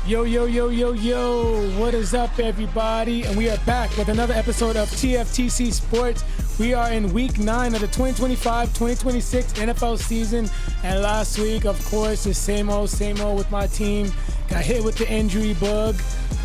Yo, yo, yo, yo, yo. What is up, everybody? And we are back with another episode of TFTC Sports. We are in week 9 of the 2025-2026 NFL season. And last week, of course, the same old with my team. Got hit with the injury bug.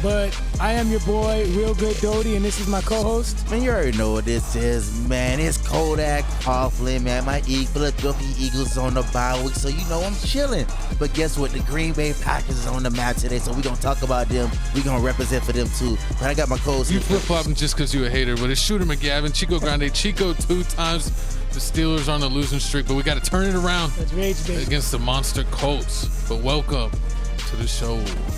But I am your boy, Real Good Doty, and this is my co-host. Man, you already know what this is, man. It's Kodak Coughlin, man. My Philadelphia Eagles on the bye week, so you know I'm chilling. But guess what? The Green Bay Packers is on the map today, so we're going to talk about them. We're going to represent for them, too. But I got my co-host. You flip-flopping just because you a hater, but it's Shooter McGavin, Chico Grande, Chico 2 times. The Steelers are on a losing streak, but we got to turn it around against the monster Colts. But welcome to the show.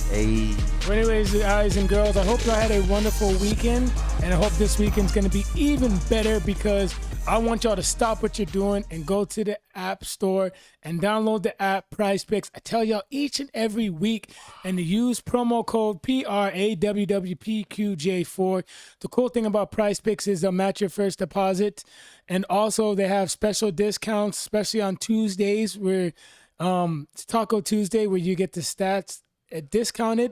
Hey. Well, anyways, guys and girls, I hope y'all had a wonderful weekend, and I hope this weekend's going to be even better because I want y'all to stop what you're doing and go to the app store and download the app Prize Picks. I tell y'all each and every week, and to use promo code PRAWWPQJ4. The cool thing about Prize Picks is they'll match your first deposit, and also they have special discounts, especially on Tuesdays where it's Taco Tuesday, where you get the stats discounted.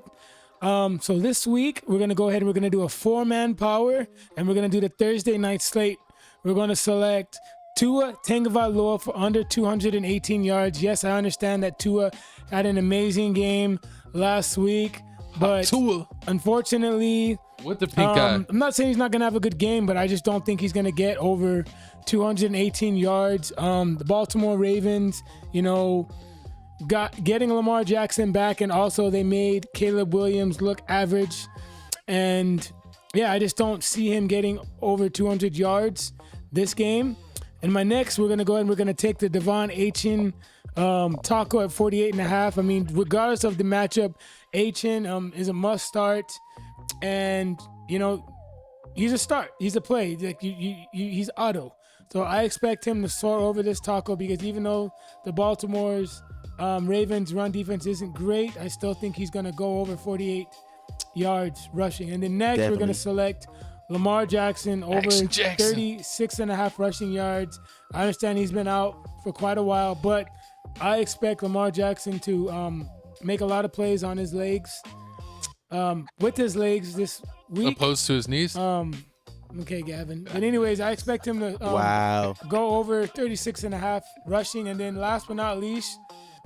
So this week we're gonna go ahead and we're gonna do a 4-man power, and we're gonna do the Thursday night slate. We're gonna select Tua Tagovailoa for under 218 yards. Yes, I understand that Tua had an amazing game last week, but Tua, unfortunately, with the pink eye. I'm not saying he's not gonna have a good game, but I just don't think he's gonna get over 218 yards. The Baltimore Ravens, getting Lamar Jackson back, and also they made Caleb Williams look average. And yeah, I just don't see him getting over 200 yards this game. And my next, we're going to go ahead and we're going to take the Devon Achane Taco at 48.5. I mean, regardless of the matchup, Achane is a must start. And, he's a start. He's a play. Like he's auto. So I expect him to soar over this Taco because even though the Baltimore's Ravens run defense isn't great, I still think he's going to go over 48 yards rushing. And then next, We're going to select Lamar Jackson over 36.5 rushing yards. I understand he's been out for quite a while, but I expect Lamar Jackson to make a lot of plays on his legs, with his legs this week. Opposed to his knees? Okay, Gavin. But anyways, I expect him to go over 36.5 rushing. And then last but not least,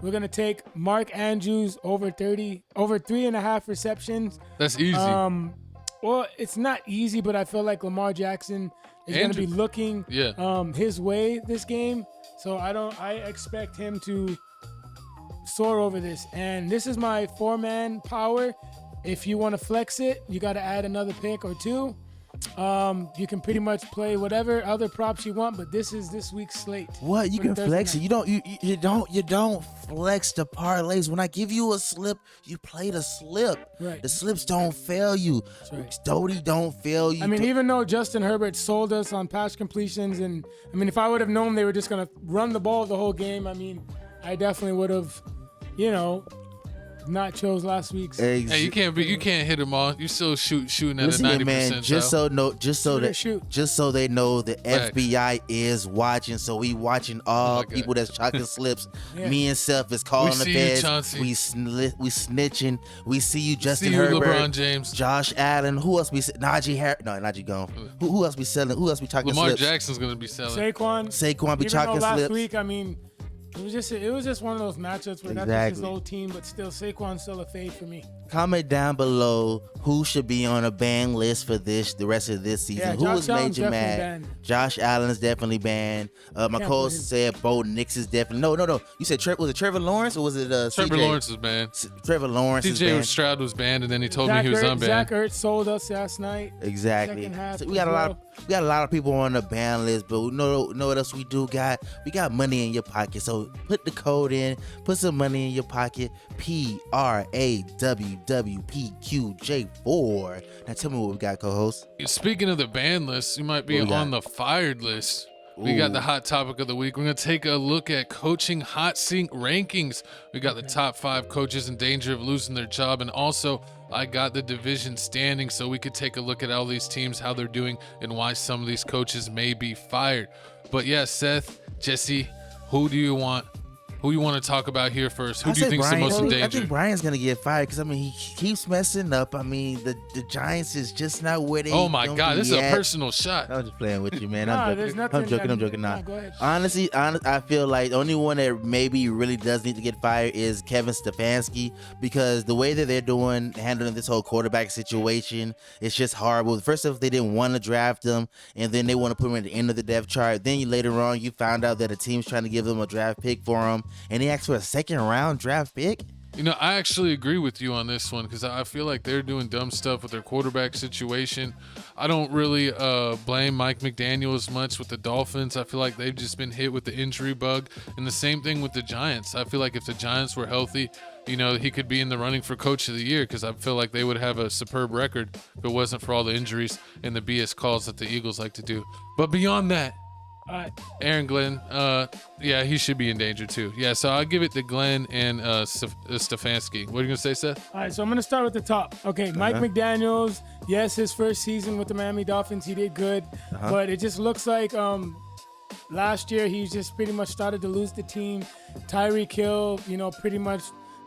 we're going to take Mark Andrews over 3.5 receptions. That's easy. Well, it's not easy, but I feel like Lamar Jackson is going to be looking his way this game. So I expect him to soar over this. And this is my 4-man power. If you want to flex it, you got to add another pick or two. You can pretty much play whatever other props you want, but this is this week's slate. What? You can flex it. You don't flex the parlays. When I give you a slip, you play the slip. Right. The slips don't fail you. Right. Doty don't fail you. I mean, even though Justin Herbert sold us on pass completions, and I mean, if I would have known they were just gonna run the ball the whole game, I mean, I definitely would have, not chose last week's. Hey, you can't hit them all. You still shooting at a 90%. Man, just so they know the FBI is watching. So we watching all people that's chalking slips. Yeah. Me and Seth is calling the feds. We snitching. We see you, Justin Herbert, LeBron James, Josh Allen. Who else be Najee Harris? No, Najee gone. Who else be selling? Who else be chalking Lamar slips? Lamar Jackson's gonna be selling. Saquon be chalking slips. Last week, I mean, it was just one of those matchups where that's just his old team, but still Saquon's still a fade for me. Comment down below who should be on a ban list for the rest of this season. Yeah, who was major mad? Banned. Josh Allen's definitely banned. My co-host said Bo Nix is definitely no. You said was it Trevor Lawrence or was it Trevor CJ? Lawrence was banned. Trevor Lawrence is banned. CJ Stroud was banned, and then he told me he was unbanned. Zach Ertz sold us last night. Exactly. So we got a lot of people on the ban list, but we know what else we do got. We got money in your pocket, so put the code in, put some money in your pocket. PRAWWPQJ4. Now tell me what we got, co-host. Speaking of the ban list, you might be on the fired list. We got the hot topic of the week. We're going to take a look at coaching hot seat rankings. We got the top 5 coaches in danger of losing their job. And also, I got the division standing so we could take a look at all these teams, how they're doing, and why some of these coaches may be fired. But yeah, Seth, Jesse, who do you want Who you want to talk about here first? Who do you say think is the most in I danger? think Brian's gonna get fired because he keeps messing up. I mean, the Giants is just not where they. Oh my God, this is a at. personal shot. I'm just playing with you, man. There's nothing. I'm joking. Nah. Go ahead. Honestly, I feel like the only one that maybe really does need to get fired is Kevin Stefanski, because the way that they're handling this whole quarterback situation, it's just horrible. First off, they didn't want to draft him, and then they want to put him at the end of the depth chart. Then later on, you found out that a team's trying to give them a draft pick for him, and he asked for a second-round draft pick. You know, I actually agree with you on this one because I feel like they're doing dumb stuff with their quarterback situation. I don't really blame Mike McDaniel as much with the Dolphins. I feel like they've just been hit with the injury bug. And the same thing with the Giants. I feel like if the Giants were healthy, you know, he could be in the running for Coach of the Year because I feel like they would have a superb record if it wasn't for all the injuries and the BS calls that the Eagles like to do. But beyond that, Aaron Glenn, yeah, he should be in danger too. Yeah, so I'll give it to Glenn and Stefanski. What are you going to say, Seth? All right, so I'm going to start with the top. Okay, Mike McDaniels, yes, his first season with the Miami Dolphins, he did good. But it just looks like last year he just pretty much started to lose the team. Tyreek Hill, you know, pretty much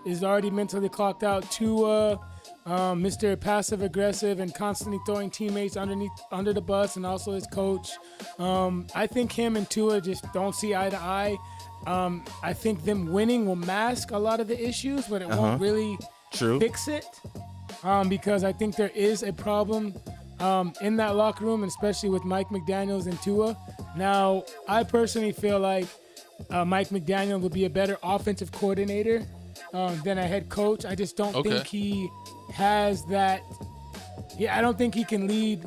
is already mentally clocked out. Tua, Mr. Passive Aggressive and constantly throwing teammates under the bus, and also his coach. I think him and Tua just don't see eye to eye. I think them winning will mask a lot of the issues, but it won't really fix it. Because I think there is a problem in that locker room, and especially with Mike McDaniels and Tua. Now, I personally feel like Mike McDaniel would be a better offensive coordinator than a head coach. I just don't think he has that. Yeah, I don't think he can lead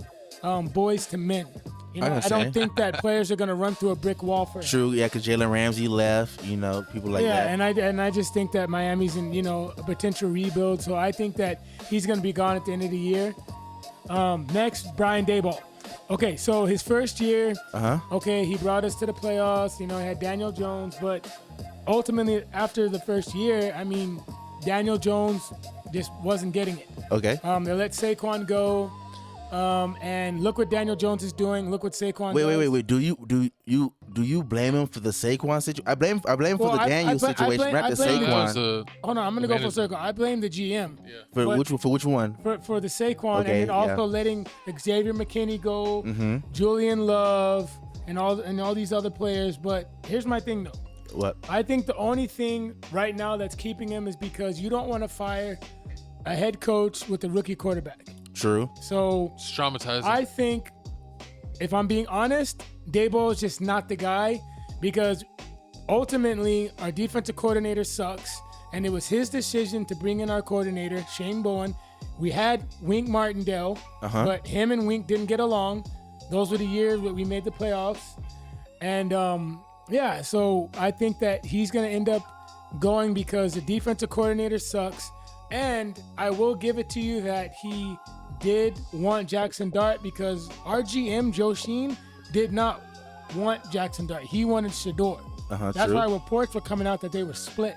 boys to men. You know, I don't think that players are going to run through a brick wall for him. True, yeah, because Jalen Ramsey left, you know, people like that. Yeah, and I just think that Miami's in, you know, a potential rebuild. So I think that he's going to be gone at the end of the year. Next, Brian Daboll. Okay, so his first year, okay, he brought us to the playoffs. You know, he had Daniel Jones, but ultimately after the first year, I mean, Daniel Jones just wasn't getting it. Okay. They let Saquon go, and look what Daniel Jones is doing. Look what Saquon. Wait. Do you blame him for the Saquon situation? I blame him for the Daniel situation, not the Saquon. Hold on, I'm gonna go full circle. I blame the GM. Yeah. For which one? For the Saquon, and then also letting Xavier McKinney go, Julian Love, and all these other players. But here's my thing though. What? I think the only thing right now that's keeping him is because you don't want to fire a head coach with a rookie quarterback. True. So it's traumatizing. I think, if I'm being honest, Daboll is just not the guy, because ultimately our defensive coordinator sucks, and it was his decision to bring in our coordinator, Shane Bowen. We had Wink Martindale, but him and Wink didn't get along. Those were the years that we made the playoffs. And yeah, so I think that he's going to end up going because the defensive coordinator sucks. And I will give it to you that he did want Jackson Dart, because our GM, Joe Sheen, did not want Jackson Dart. He wanted Shador. That's why reports were coming out that they were split.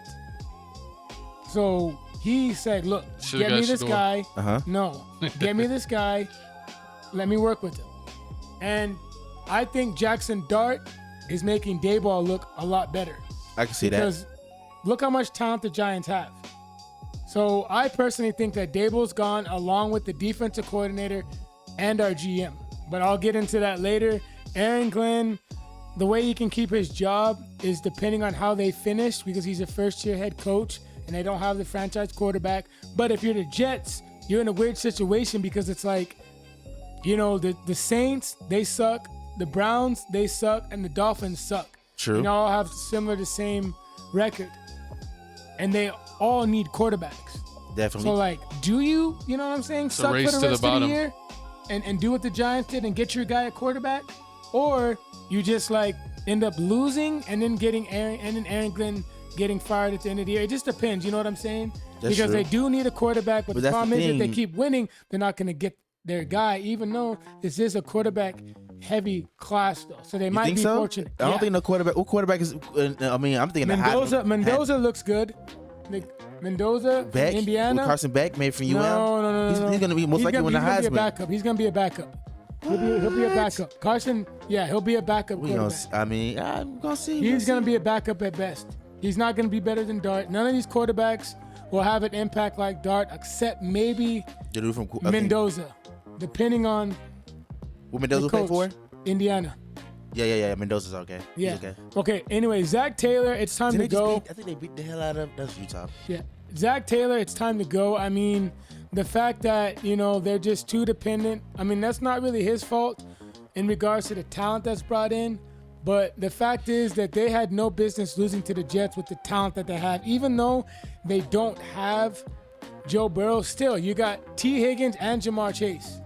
So he said, look, get me this guy. No, get me this guy. Let me work with him. And I think Jackson Dart is making Daboll look a lot better. I can see that. Because look how much talent the Giants have. So I personally think that Daboll's gone, along with the defensive coordinator and our GM. But I'll get into that later. Aaron Glenn, the way he can keep his job is depending on how they finish, because he's a first-year head coach and they don't have the franchise quarterback. But if you're the Jets, you're in a weird situation, because it's like, you know, the Saints, they suck. The Browns, they suck. And the Dolphins suck. True. And all have the same record. And they all need quarterbacks. Definitely. So, like, do you know what I'm saying? Suck for the rest of the year and do what the Giants did and get your guy at quarterback? Or you just, like, end up losing and then getting Aaron Glenn getting fired at the end of the year. It just depends. You know what I'm saying? That's because true. They do need a quarterback, but the problem is if they thing. keep winning, they're not going to get their guy, even though this is a quarterback-heavy class, though. So they might be fortunate. I don't think no quarterback. What quarterback is? I mean, I'm thinking Mendoza looks good. Mendoza, Beck, Indiana. Carson Beck, made from UM. No. He's going to be most likely win the Heisman. He's going to be a backup. He'll be a backup. Carson, yeah, he'll be a backup quarterback. I'm going to see. He's going to be a backup at best. He's not going to be better than Dart. None of these quarterbacks will have an impact like Dart, except maybe Mendoza, depending on what Mendoza play for? Indiana. Yeah. Mendoza's okay. Yeah. Okay. Okay. Anyway, Zach Taylor, it's time to go. I think they beat the hell out of that's Utah. Yeah. Zach Taylor, it's time to go. I mean, the fact that, they're just too dependent. I mean, that's not really his fault in regards to the talent that's brought in. But the fact is that they had no business losing to the Jets with the talent that they have. Even though they don't have Joe Burrow, still, you got T. Higgins and Jamar Chase.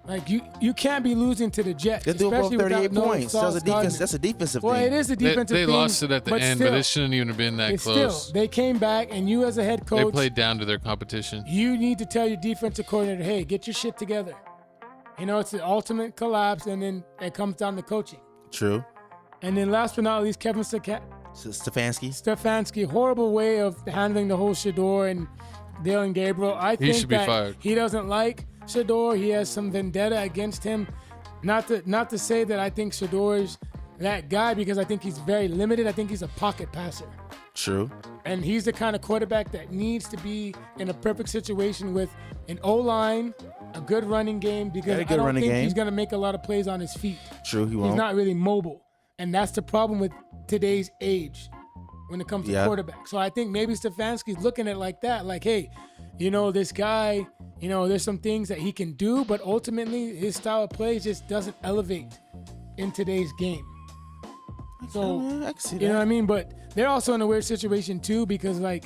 Like, you can't be losing to the Jets. They're doing about 38 points. That's a defensive thing. Well, it is a defensive thing. They lost it at the end, but it shouldn't even have been that close. Still, they came back, and you as a head coach. They played down to their competition. You need to tell your defensive coordinator, hey, get your shit together. It's the ultimate collapse, and then it comes down to coaching. True. And then last but not least, Kevin Stefanski. Horrible way of handling the whole Shador and Dillon Gabriel. I think he should be fired. He doesn't like Shador. He has some vendetta against him. Not to say that I think Shador's that guy, because I think he's very limited. I think he's a pocket passer. True. And he's the kind of quarterback that needs to be in a perfect situation with an O-line, a good running game, because I don't think he's going to make a lot of plays on his feet. True, he won't. He's not really mobile. And that's the problem with today's age when it comes to quarterback. So I think maybe Stefanski's looking at it like that. Like, hey, this guy, there's some things that he can do, but ultimately his style of play just doesn't elevate in today's game. So, I can see that. You know what I mean? But they're also in a weird situation too, because like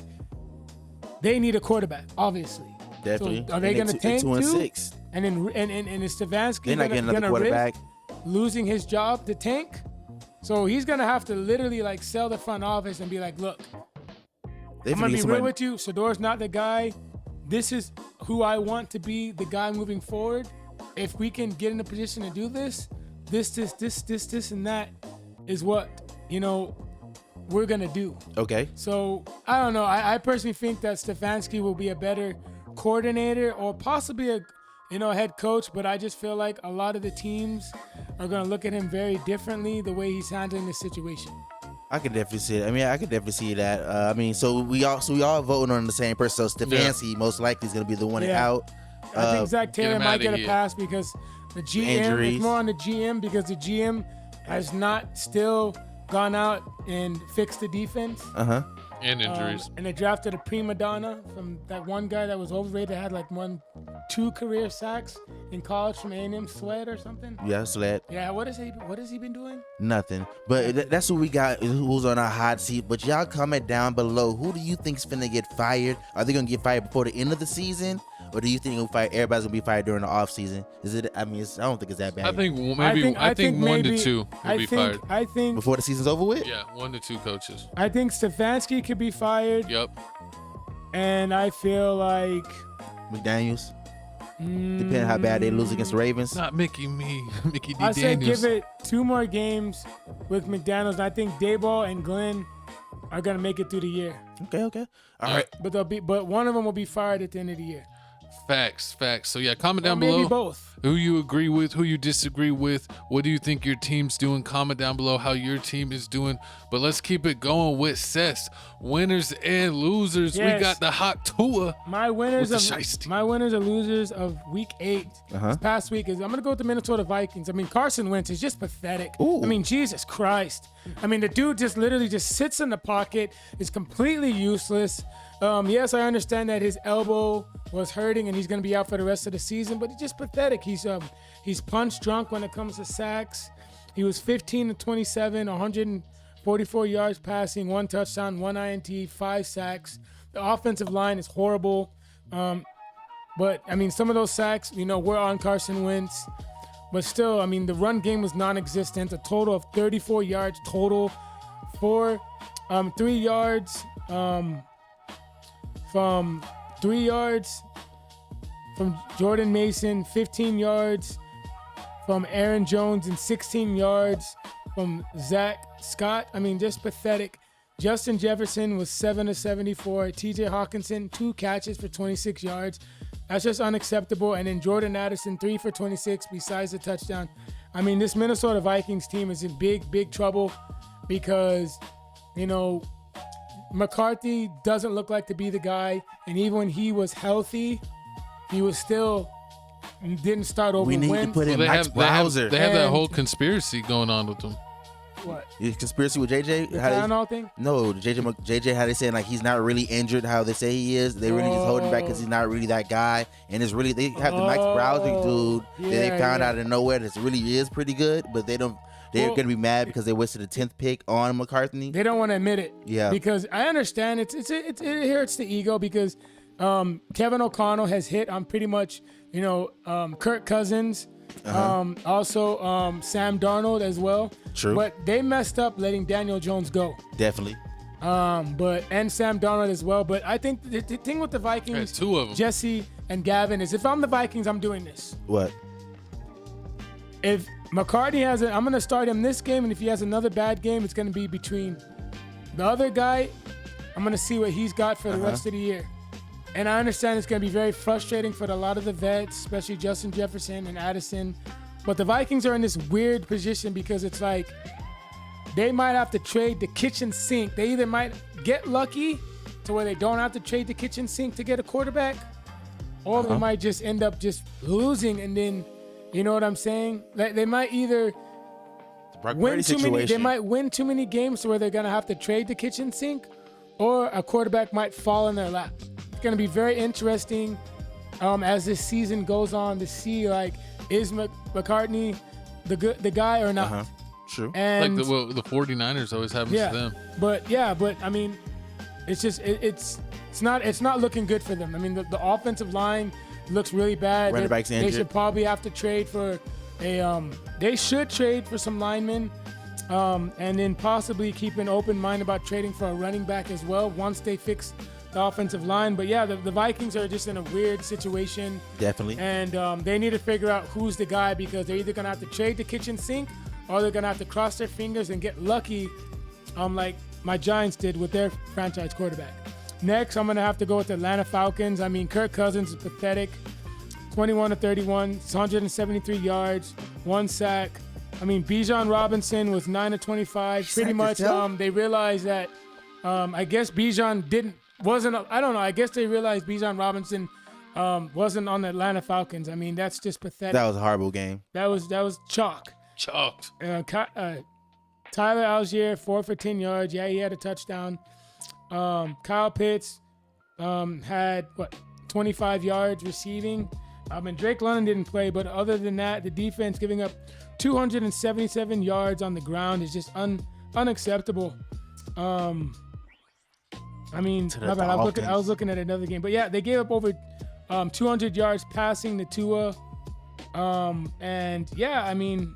they need a quarterback, obviously. Definitely. So are they going to tank 2-6? And then is Stefanski They're not getting another quarterback. Losing his job to tank? So he's going to have to literally like sell the front office and be like, look, I'm going to be real with you. Shador's not the guy. This is who I want to be the guy moving forward. If we can get in a position to do this, this, and that is what, we're going to do. Okay. So I don't know. I personally think that Stefanski will be a better coordinator or possibly a head coach, but I just feel like a lot of the teams are going to look at him very differently the way he's handling this situation. I can definitely see it. I mean, I can definitely see that. So we all voting on the same person. So Stefanski most likely is going to be the one out. I think Zach Taylor might get a pass because the GM is more on the GM, because the GM has not still gone out and fixed the defense. And injuries. And they drafted a prima donna from that one guy that was overrated, had like 2 career sacks in college from A&M, Sled or something. Yeah, Sled. Yeah, what has he been doing? Nothing. But that's what we got, who's on our hot seat. But y'all comment down below. Who do you think's finna get fired? Are they gonna get fired before the end of the season? Or do you think everybody's gonna be fired during the off season? Is it? I don't think it's that bad. I think maybe 1 to 2 will be fired. I think before the season's over with. Yeah, 1 to 2 coaches. I think Stefanski could be fired. Yep. And I feel like McDaniels. Depending on how bad they lose against the Ravens. Not Mickey D. I say Daniels. give it 2 more games with McDaniels. I think Daboll and Glenn are gonna make it through the year. Okay. All right. But one of them will be fired at the end of the year. Facts. So yeah, comment down below. Maybe both. Who you agree with, who you disagree with. What do you think your team's doing? Comment down below how your team is doing. But let's keep it going with Seth's winners and losers. Yes. We got the hot Tua. My winners and losers of week 8 this past week is I'm gonna go with the Minnesota Vikings. I mean, Carson Wentz is just pathetic. Ooh. I mean, Jesus Christ. I mean, the dude just literally just sits in the pocket, is completely useless. Yes, I understand that his elbow was hurting and he's going to be out for the rest of the season, but he's just pathetic. He's punch drunk when it comes to sacks. He was 15 to 27, 144 yards passing, 1 touchdown, 1 INT, 5 sacks. The offensive line is horrible. But, I mean, some of those sacks, were on Carson Wentz. But still, I mean, the run game was non-existent. A total of 34 yards total. 3 yards from 3 yards from Jordan Mason, 15 yards from Aaron Jones, and 16 yards from Zach Scott. I mean, just pathetic. Justin Jefferson was 7 of 74. TJ Hawkinson, 2 catches for 26 yards. That's just unacceptable. And then Jordan Addison, 3 for 26 besides the touchdown. I mean, this Minnesota Vikings team is in big, big trouble because, McCarthy doesn't look like to be the guy, and even when he was healthy, he was still didn't start over. We need to put in Max Browser. They have that whole conspiracy going on with them. What? Conspiracy with JJ? The Tylenol thing? No, JJ, how they saying like he's not really injured how they say he is. They really just holding back because he's not really that guy. And it's really, they have the Max Browser dude that they found out of nowhere that really is pretty good, but they're going to be mad because they wasted the 10th pick on McCarthy. They don't want to admit it. Yeah. Because I understand it hurts the ego because Kevin O'Connell has hit on pretty much, Kirk Cousins. Also Sam Darnold as well. True. But they messed up letting Daniel Jones go. Definitely. And Sam Darnold as well. But I think the thing with the Vikings, two of them. Jesse and Gavin, is if I'm the Vikings, I'm doing this. What? If McCarthy I'm going to start him this game, and if he has another bad game, it's going to be between the other guy. I'm going to see what he's got for the rest of the year. And I understand it's going to be very frustrating for a lot of the vets, especially Justin Jefferson and Addison. But the Vikings are in this weird position because it's like they might have to trade the kitchen sink. They either might get lucky to where they don't have to trade the kitchen sink to get a quarterback, or they might just end up just losing. And then, you know what I'm saying? They might either win too many. They might win too many games to where they're going to have to trade the kitchen sink, or a quarterback might fall in their lap. Going to be very interesting as this season goes on to see is McCartney the guy or not. True. And like the 49ers always happens to them. But I mean, it's just it's not looking good for them. I mean, the offensive line looks really bad. Running back's injured. They should probably have to trade for they should trade for some linemen. And then possibly keep an open mind about trading for a running back as well once they fix the offensive line. But yeah, the Vikings are just in a weird situation. Definitely. And they need to figure out who's the guy because they're either going to have to trade the kitchen sink or they're going to have to cross their fingers and get lucky like my Giants did with their franchise quarterback. Next, I'm going to have to go with the Atlanta Falcons. I mean, Kirk Cousins is pathetic. 21-31, 173 yards, 1 sack. I mean, Bijan Robinson was 9-25. Pretty much they realized that I guess Bijan I don't know. I guess they realized Bijan Robinson wasn't on the Atlanta Falcons. I mean, that's just pathetic. That was a horrible game. That was chalk. Chalked. Tyler Algier, 4 for 10 yards. Yeah, he had a touchdown. Kyle Pitts had 25 yards receiving. And Drake London didn't play, but other than that, the defense giving up 277 yards on the ground is just unacceptable. I mean, my bad. I was looking at another game, but yeah, they gave up over 200 yards passing to Tua, and yeah, I mean,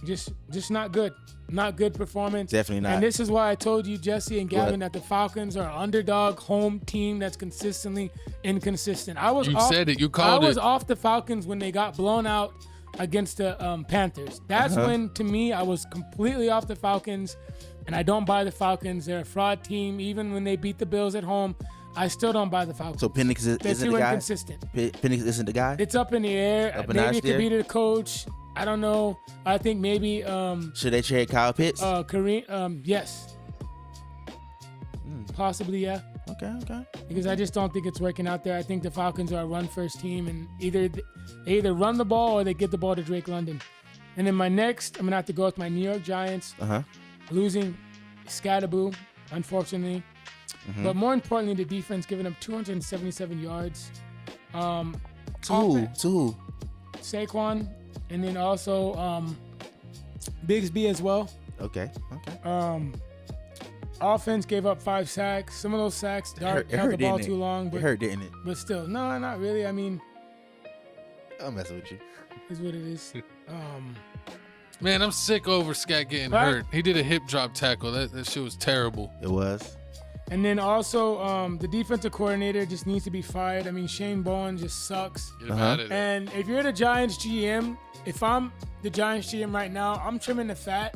just not good. Not good performance. Definitely not. And this is why I told you, Jesse and Gavin, that the Falcons are an underdog home team that's consistently inconsistent. You said it. You called it. I was off the Falcons when they got blown out against the Panthers. That's when, to me, I was completely off the Falcons, and I don't buy the Falcons. They're a fraud team. Even when they beat the Bills at home, I still don't buy the Falcons. So Penix isn't the guy? They're too inconsistent. Penix isn't the guy? It's up in the air. Maybe it could be to the coach. I don't know. I think maybe should they trade Kyle Pitts? Kareem, yes. Possibly, yeah. Okay. Because I just don't think it's working out there. I think the Falcons are a run-first team, and they either run the ball or they get the ball to Drake London. And then my next, I'm going to have to go with my New York Giants. Losing Scatterboo, unfortunately. But more importantly, the defense giving up 277 yards. To who? Saquon. And then also Bigsby as well. Okay. Offense gave up 5 sacks. Some of those sacks held the ball too long. But, it hurt, didn't it? But still, no, not really. I mean, I'm messing with you. Is what it is. Man, I'm sick over Scat getting hurt. He did a hip drop tackle. That shit was terrible. It was. And then also, the defensive coordinator just needs to be fired. I mean, Shane Bowen just sucks. Get him out of there. And if you're the Giants GM, if I'm the Giants GM right now, I'm trimming the fat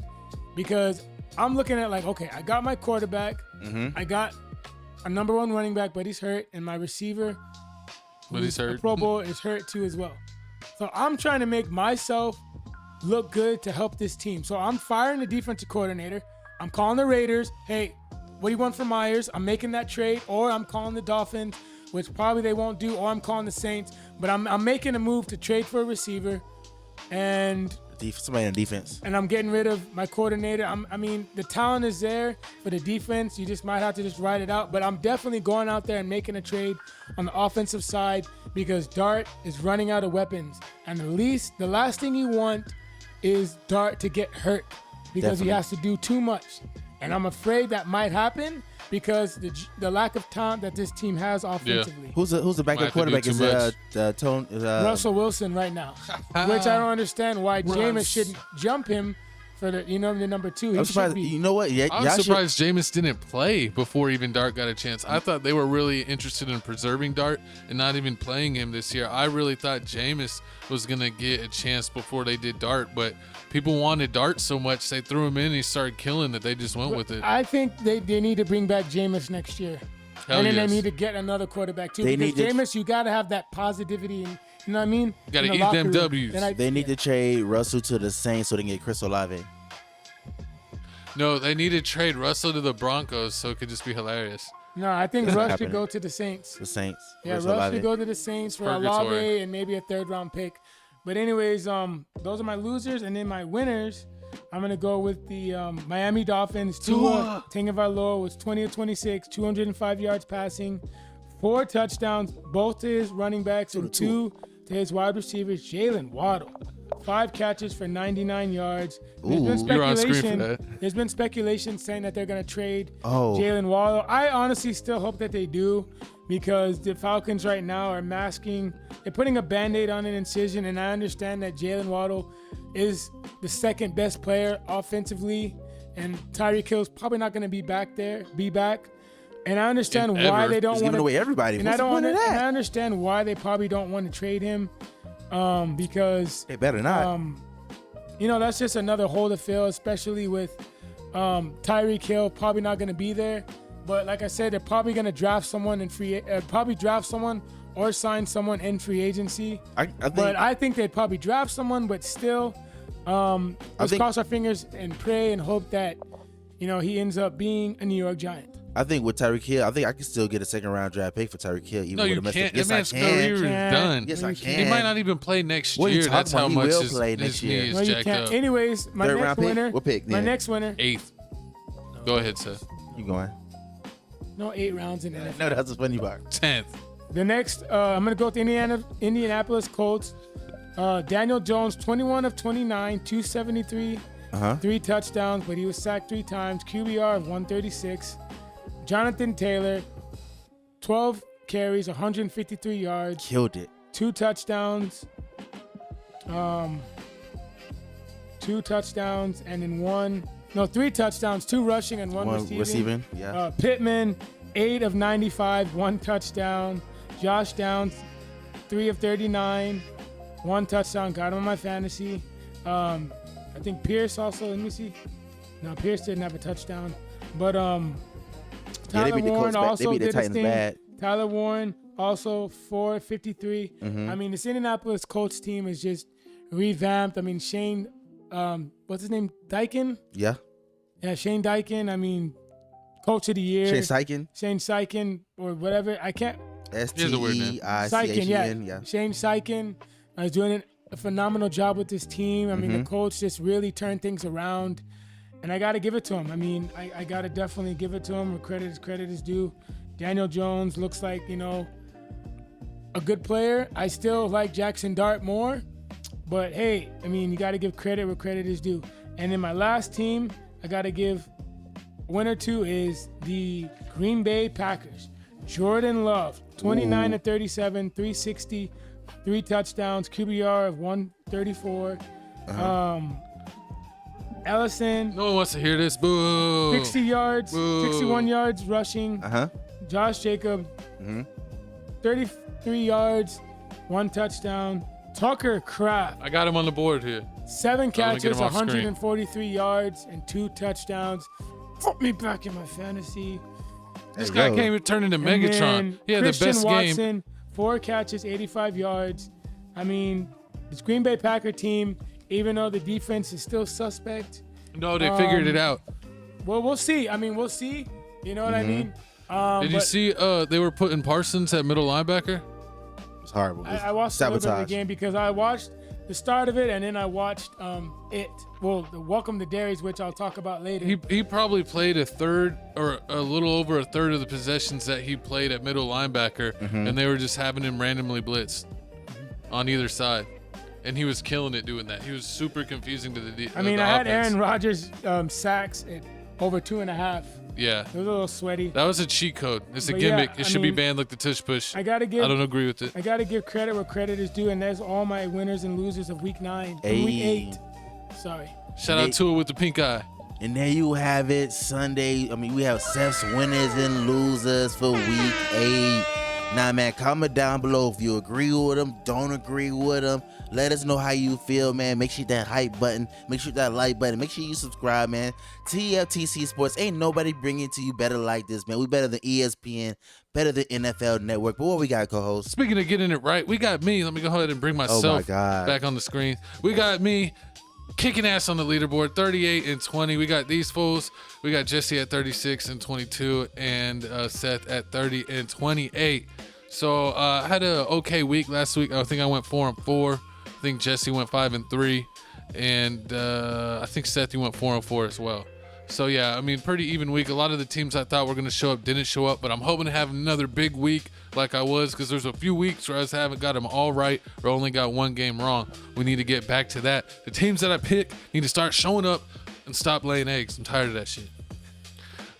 because I'm looking at okay, I got my quarterback. I got a number 1 running back, but he's hurt. And my receiver, he's hurt. Pro Bowl, is hurt too as well. So I'm trying to make myself look good to help this team. So I'm firing the defensive coordinator. I'm calling the Raiders. Hey, what do you want for Myers? I'm making that trade, or I'm calling the Dolphins, which probably they won't do, or I'm calling the Saints. But I'm making a move to trade for a receiver, and somebody in defense. And I'm getting rid of my coordinator. I mean, the talent is there for the defense. You just might have to just ride it out. But I'm definitely going out there and making a trade on the offensive side because Dart is running out of weapons. And the last thing you want is Dart to get hurt because he has to do too much. And I'm afraid that might happen because the lack of talent that this team has offensively. Who's the backup quarterback? Is Russell Wilson right now, which I don't understand why Jameis shouldn't jump him for the number 2. I'm surprised. You know what? I'm surprised Jameis didn't play before even Dart got a chance. I thought they were really interested in preserving Dart and not even playing him this year. I really thought Jameis was gonna get a chance before they did Dart, but people wanted Dart so much they threw him in and he started killing that they just went with it. I think they need to bring back Jameis next year. And then they need to get another quarterback too. Because Jameis, you got to have that positivity. And, you know what I mean? You got to eat them W's. They need to trade Russell to the Saints so they can get Chris Olave. No, they need to trade Russell to the Broncos so it could just be hilarious. No, I think Russ should go to the Saints. The Saints. Yeah, Russ should go to the Saints for Olave and maybe a 3rd-round pick. But anyways, those are my losers. And then my winners, I'm going to go with the Miami Dolphins. Tua Tagovailoa was 20 of 26, 205 yards passing, 4 touchdowns, both to his running backs and 2 to his wide receivers. Jalen Waddle, 5 catches for 99 yards. There's been speculation saying that they're going to trade Jalen Waddle. I honestly still hope that they do because the Falcons right now are they're putting a Band-Aid on an incision, and I understand that Jalen Waddle is the 2nd best player offensively, and Tyreek Hill's probably not going to be back. And I understand why they don't want to give away everybody. And I understand why they probably don't want to trade him because they better not. That's just another hole to fill, especially with Tyreek Hill probably not going to be there. But like I said, they're probably going to draft someone or sign someone in free agency. I think they'd probably draft someone, but still, let's cross our fingers and pray and hope that, he ends up being a New York Giant. I think with Tyreek Hill, I think I can still get a 2nd-round draft pick for Tyreek Hill. No, you can't. That man's career is done. Yes, I can. He might not even play next year. That's how much his knee is jacked up. Anyways, my next winner. We'll pick then. My next winner. 8th. Go ahead, Seth. You going? No 8 rounds in NFL. No, that's a funny part. 10th. The next, I'm going to go with the Indianapolis Colts. Daniel Jones, 21 of 29, 273, 3 touchdowns, but he was sacked 3 times. QBR of 136. Jonathan Taylor, 12 carries, 153 yards. Killed it. 2 touchdowns. 2 touchdowns and then 3 touchdowns, 2 rushing and 1 receiving. Yeah. Pittman, 8 of 95, 1 touchdown. Josh Downs, 3 of 39, 1 touchdown. Got him on my fantasy. I think Pierce also. Let me see. No, Pierce didn't have a touchdown. But Tyler Warren also did his thing. Bad. Tyler Warren also 453. I mean, this Indianapolis Colts team is just revamped. I mean, Shane, what's his name? Daikin? Yeah. Yeah, Shane Daikin. I mean, Coach of the Year. Shane Steichen or whatever. I can't. Steichen, yeah. Shane Steichen is doing a phenomenal job with this team. I mean, the coach just really turned things around. And I got to give it to him. I mean, I got to definitely give it to him. Credit is due. Daniel Jones looks like, a good player. I still like Jackson Dart more. But, hey, I mean, you got to give credit where credit is due. And then my last team, I got to give winner to is the Green Bay Packers. Jordan Love, 29 to 37, 360, 3 touchdowns, QBR of 134. Ellison. No one wants to hear this. Boo. 60 yards, 61 yards rushing. Josh Jacobs, 33 yards, 1 touchdown. Tucker Kraft. I got him on the board here. 7 catches, 143 yards, and 2 touchdowns. Put me back in my fantasy. This guy can't even turn into Megatron. He had the best Watson, game. 4 catches, 85 yards. I mean, this Green Bay Packer team, even though the defense is still suspect. No, they figured it out. Well, we'll see. I mean, we'll see. You know what I mean? Did you see they were putting Parsons at middle linebacker? It's horrible. I watched a little bit of the game because I watched the start of it and then I watched the Welcome to Dairies, which I'll talk about later. He probably played a third or a little over a third of the possessions that he played at middle linebacker, and they were just having him randomly blitz on either side. And he was killing it doing that. He was super confusing to the I mean, the I had offense. Aaron Rodgers sacks at over 2.5. Yeah. It was a little sweaty. That was a cheat code. It's a But gimmick. yeah, It should be banned like the tush push. I don't agree with it. I gotta give credit where credit is due, and there's all my winners and losers of week 9. Hey. Week 8. Sorry. Shout out to it with the pink eye. And there you have it, Sunday. I mean, we have Seth's winners and losers for week 8. Now, man, comment down below if you agree with them, don't agree with them. Let us know how you feel, man. Make sure you hit that hype button. Make sure you hit that like button. Make sure you subscribe, man. TFTC Sports. Ain't nobody bringing it to you better like this, man. We better than ESPN, better than NFL Network. But what we got, co-host? Speaking of getting it right, we got me. Let me go ahead and bring myself back on the screen. We got me kicking ass on the leaderboard, 38 and 20. We got these fools. We got Jesse at 36 and 22 and Seth at 30 and 28. So I had an okay week last week. I think I went 4 and 4. I think Jesse went 5 and 3, and I think Seth, you went 4 and 4 as well. So yeah, I mean, pretty even week. A lot of the teams I thought were going to show up didn't show up, but I'm hoping to have another big week like I was, because there's a few weeks where I just haven't got them all right or only got one game wrong. We need to get back to that. The teams that I pick need to start showing up and stop laying eggs. I'm tired of that shit.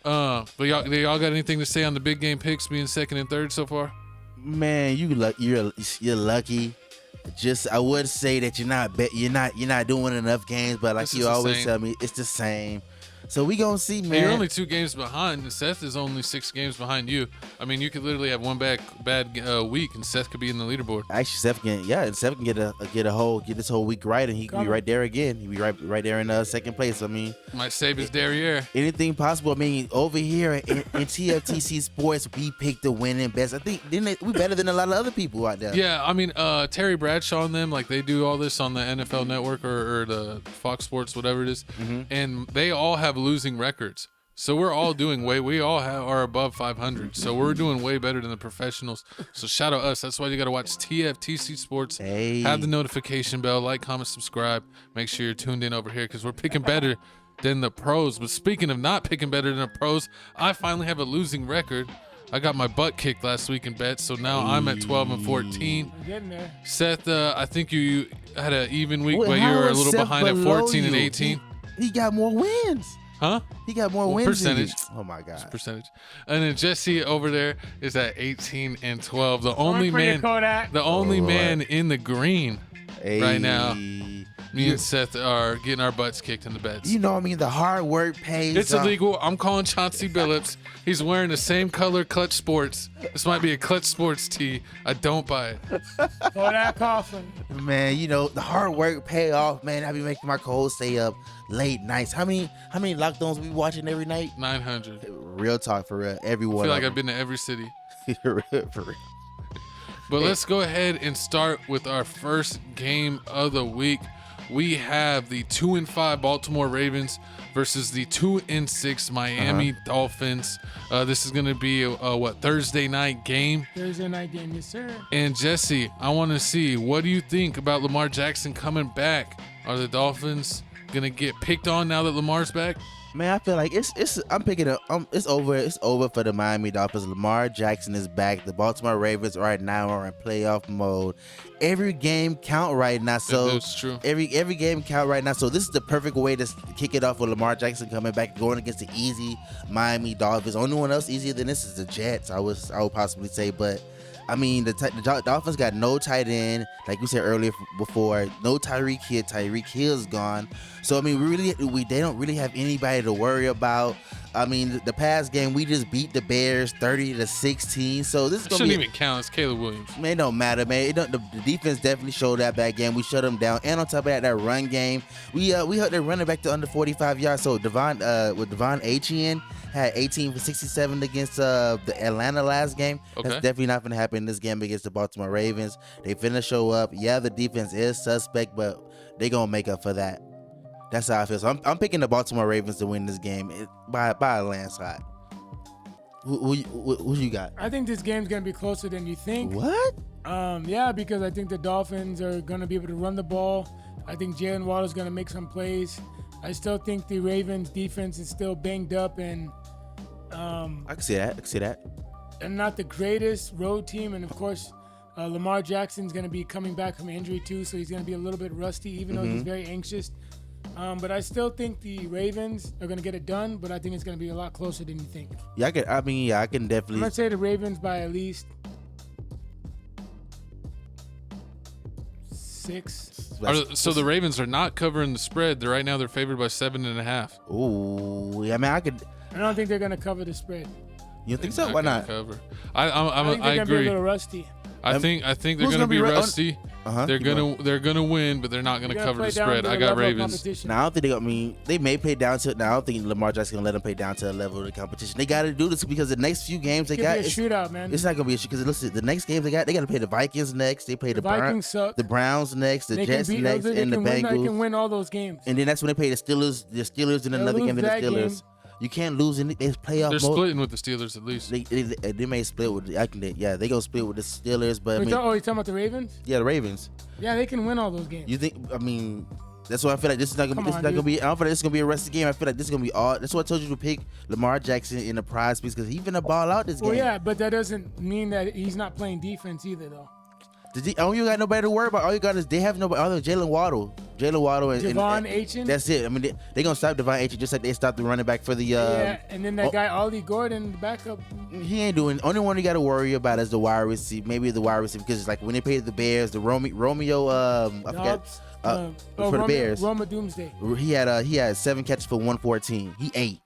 But y'all got anything to say on the big game picks being second and third so far? Man, you're lucky. Just I would say that you're not doing enough games, but like you always tell me, it's the same. So we gonna see, man. Hey, you're only 2 games behind, and Seth is only 6 games behind you. I mean, you could literally have one bad week, and Seth could be in the leaderboard. Actually, Seth can get this whole week right, and he could be right there again. He'll be right there in second place. I mean, might save his derriere. Anything possible. I mean, over here in TFTC Sports, we pick the winning best. I think we better than a lot of other people out there. Yeah, I mean, Terry Bradshaw and them, like, they do all this on the NFL Network or the Fox Sports, whatever it is, and they all have losing records. So we're all doing we all are above 500. So we're doing way better than the professionals. So shout out us. That's why you got to watch TFTC Sports. Hey. Have the notification bell, like, comment, subscribe. Make sure you're tuned in over here, because we're picking better than the pros. But speaking of not picking better than the pros, I finally have a losing record. I got my butt kicked last week in bets, so now I'm at 12 and 14. We're getting there. Seth, I think you had an even week, but you were a little behind at 14 and 18. He got more wins. Huh? He got more wins. Percentage. Oh my God. Percentage. And then Jesse over there is at 18 and 12. The only man in the green right now. Me and Seth are getting our butts kicked in the bets. You know what I mean? The hard work pays. It's illegal. I'm calling Chauncey Billups. He's wearing the same color Clutch Sports. This might be a Clutch Sports tee. I don't buy it. Kodak Coughlin. Man, you know, the hard work pay off, man. I be making my co-host stay up late nights. How many lockdowns we watching every night? 900. Real talk, for real. Everyone. I feel like I've been to every city. For real. But let's go ahead and start with our first game of the week. We have the 2 and 5 Baltimore Ravens versus the 2 and 6 Miami Dolphins. This is going to be a Thursday night game. Thursday night game, yes sir. And Jesse, I want to see, what do you think about Lamar Jackson coming back? Are the Dolphins going to get picked on now that Lamar's back? Man, I feel like I'm picking up. It's over. It's over for the Miami Dolphins. Lamar Jackson is back. The Baltimore Ravens right now are in playoff mode. Every game count right now. So that's true. Every game count right now. So this is the perfect way to kick it off with Lamar Jackson coming back, going against the easy Miami Dolphins. Only one else easier than this is the Jets. I would possibly say, but I mean, the Dolphins got no tight end, like we said earlier before. No Tyreek Hill. Tyreek Hill's gone. So I mean, they don't really have anybody to worry about. I mean, the past game we just beat the Bears 30-16. So this is gonna shouldn't even count. It's Caleb Williams. Man, it don't matter, man. The defense definitely showed that bad game. We shut them down, and on top of that run game, we held their running back to under 45 yards. So Devon Achane had 18 for 67 against the Atlanta last game. Okay. That's definitely not going to happen in this game against the Baltimore Ravens. They finna show up. Yeah, the defense is suspect, but they gonna make up for that. That's how I feel. So I'm picking the Baltimore Ravens to win this game by a landslide. Who you got? I think this game's gonna be closer than you think. What? Yeah, because I think the Dolphins are gonna be able to run the ball. I think Jalen Waddle's gonna make some plays. I still think the Ravens defense is still banged up and I can see that. And not the greatest road team. And of course, Lamar Jackson's going to be coming back from injury too, so he's going to be a little bit rusty, even though he's very anxious. But I still think the Ravens are going to get it done, but I think it's going to be a lot closer than you think. Yeah, I can definitely. I'm going to say the Ravens by at least 6. So the Ravens are not covering the spread. Right now they're favored by 7.5. Ooh, I mean, I don't think they're going to cover the spread. You think so? Why not? Cover. I think they're I going to agree. be a little rusty. I think they're gonna be rusty. They're gonna win, but they're not gonna cover the spread. I got Ravens. Now I don't think they may play down to. Now I don't think Lamar Jackson gonna let them play down to a level of the competition. They got to do this because the next few games they got. It's a shootout, man. It's not gonna be a shootout because listen, the next games they got to play the Vikings next. They play the Vikings suck. The Browns next, the Jets next, and the Bengals. They can win all those games. And then that's when they play the Steelers. The Steelers in another game. Then the Steelers. You can't lose any. They playoff. They're splitting with the Steelers at least. They may split with. They gonna split with the Steelers. But you're talking about the Ravens? Yeah, the Ravens. Yeah, they can win all those games. You think? I mean, that's why I feel like this is not gonna. I don't feel like this is gonna be a rusty game. I feel like this is gonna be all. That's why I told you to pick Lamar Jackson in the prize piece because he's gonna ball out this game. Well, yeah, but that doesn't mean that he's not playing defense either, though. All you got nobody to worry about. All you got is they have nobody other than Jalen Waddle and Devon Achane. That's it. I mean, they gonna stop Devon Achane just like they stopped the running back for the. Yeah, and then that guy Ollie Gordon, the backup. He ain't doing. Only one you got to worry about is the wide receiver. Maybe the wide receiver because it's like when they played the Bears, the Romeo. I forgot. For the Bears, Roma Doomsday. He had 7 catches for 114. He ate.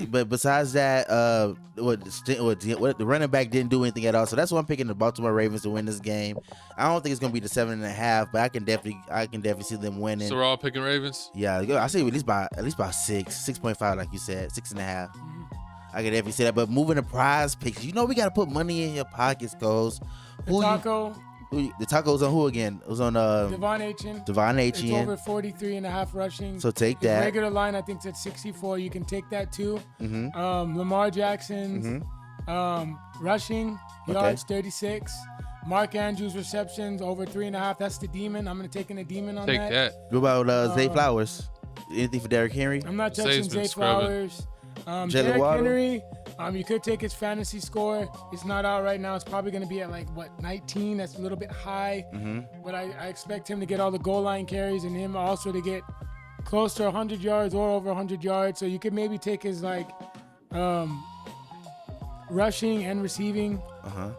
But besides that, the running back didn't do anything at all. So that's why I'm picking the Baltimore Ravens to win this game. I don't think it's gonna be the 7.5, but I can definitely see them winning. So we're all picking Ravens. Yeah, I say at least by 6.5, like you said, 6.5. I can definitely see that. But moving to prize picks, we gotta put money in your pockets, goes. The taco's on who again? It was on Devon Achane. It's over 43.5 rushing. So take that. His regular line, I think, is at 64. You can take that too. Lamar Jackson's rushing yards 36. Mark Andrews receptions over 3.5. That's the demon. I'm gonna take in the demon on that. Take that. What about Zay Flowers? Anything for Derrick Henry? I'm not touching Zay Flowers. Derrick Henry. You could take his fantasy score. It's not out right now. It's probably going to be at 19. That's a little bit high. But I expect him to get all the goal line carries and him also to get close to 100 yards or over 100 yards. So you could maybe take his rushing and receiving,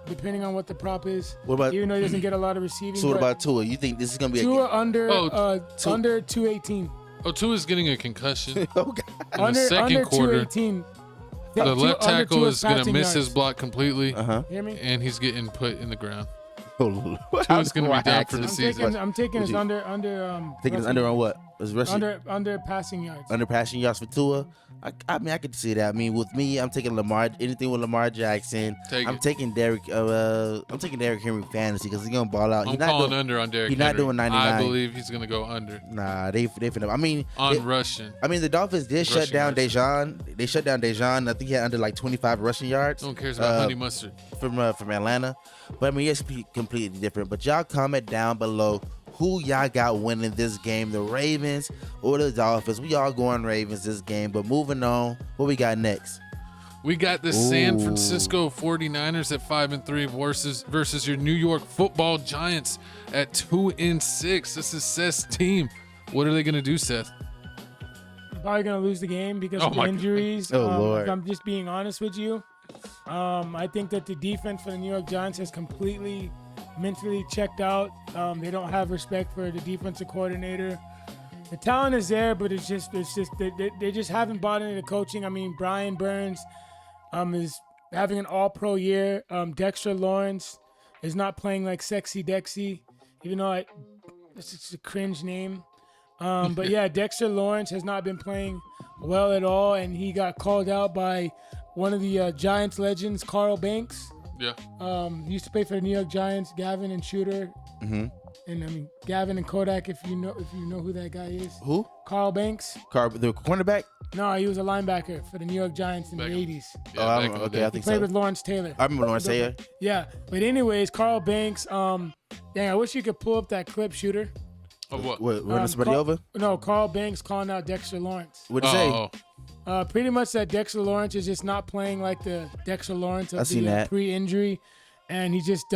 depending on what the prop is. Even though he doesn't get a lot of receiving. So what about Tua? You think this is going to be Tua under 218? Oh, Tua's getting a concussion. Oh, God. In the second quarter. 218. The left tackle is going to miss his block completely, Hear me? and he's getting put in the ground. Tua's going to be down for the season. I'm taking his under. Taking his under on what? Under passing yards. Under passing yards for Tua. I mean, I could see that. I mean, with me, I'm taking Lamar. Anything with Lamar Jackson. I'm taking Derrick Henry fantasy because he's gonna ball out. I'm calling under on Derrick Henry. He's not doing 99. I believe he's gonna go under. Nah, they finna. I mean, rushing. I mean, the Dolphins did shut down Dejan. They shut down Dejan. I think he had under 25 rushing yards. No one cares about honey mustard from Atlanta. But I mean, it's completely different. But y'all comment down below. Who y'all got winning this game, the Ravens or the Dolphins? We all going Ravens this game, but moving on, what we got next? We got the San Francisco 49ers at 5-3 versus your New York Football Giants at 2-6. This is Seth's team. What are they going to do, Seth? Probably going to lose the game because of injuries. Lord. I'm just being honest with you. I think that the defense for the New York Giants has completely mentally checked out. They don't have respect for the defensive coordinator. The talent is there, but it's just they just haven't bought into the coaching. I mean, Brian Burns is having an all-pro year. Dexter Lawrence is not playing like Sexy Dexy, even though it's just a cringe name. But yeah, Dexter Lawrence has not been playing well at all, and he got called out by one of the Giants legends, Carl Banks. Yeah. Used to play for the New York Giants, Gavin and Shooter. And I mean, Gavin and Kodak, if you know who that guy is. Who? Carl Banks. The cornerback? No, he was a linebacker for the New York Giants in the 80s. Yeah, Okay, I He think played so. with Lawrence Taylor. I remember Lawrence Taylor. Yeah, but anyways, Carl Banks. Dang, I wish you could pull up that clip, shooter. Of what? Running somebody over? No, Carl Banks calling out Dexter Lawrence. What'd he say? Pretty much that Dexter Lawrence is just not playing like the Dexter Lawrence of the pre-injury, and he just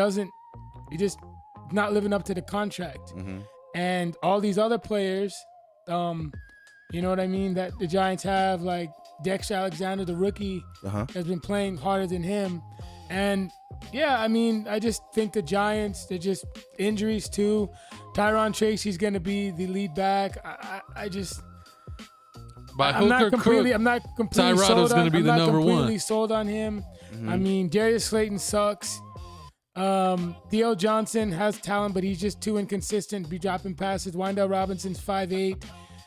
not living up to the contract. Mm-hmm. And all these other players, you know what I mean, that the Giants have, like Dexter Alexander, the rookie, has been playing harder than him. And yeah, I mean, I just think the Giants, they're just injuries too. Tyron Tracy's going to be the lead back. I'm not completely Tyrodo's going to be the number one. I'm not completely sold on him. Mm-hmm. I mean, Darius Slayton sucks. Theo Johnson has talent, but he's just too inconsistent. Be dropping passes. Windell Robinson's 5'8".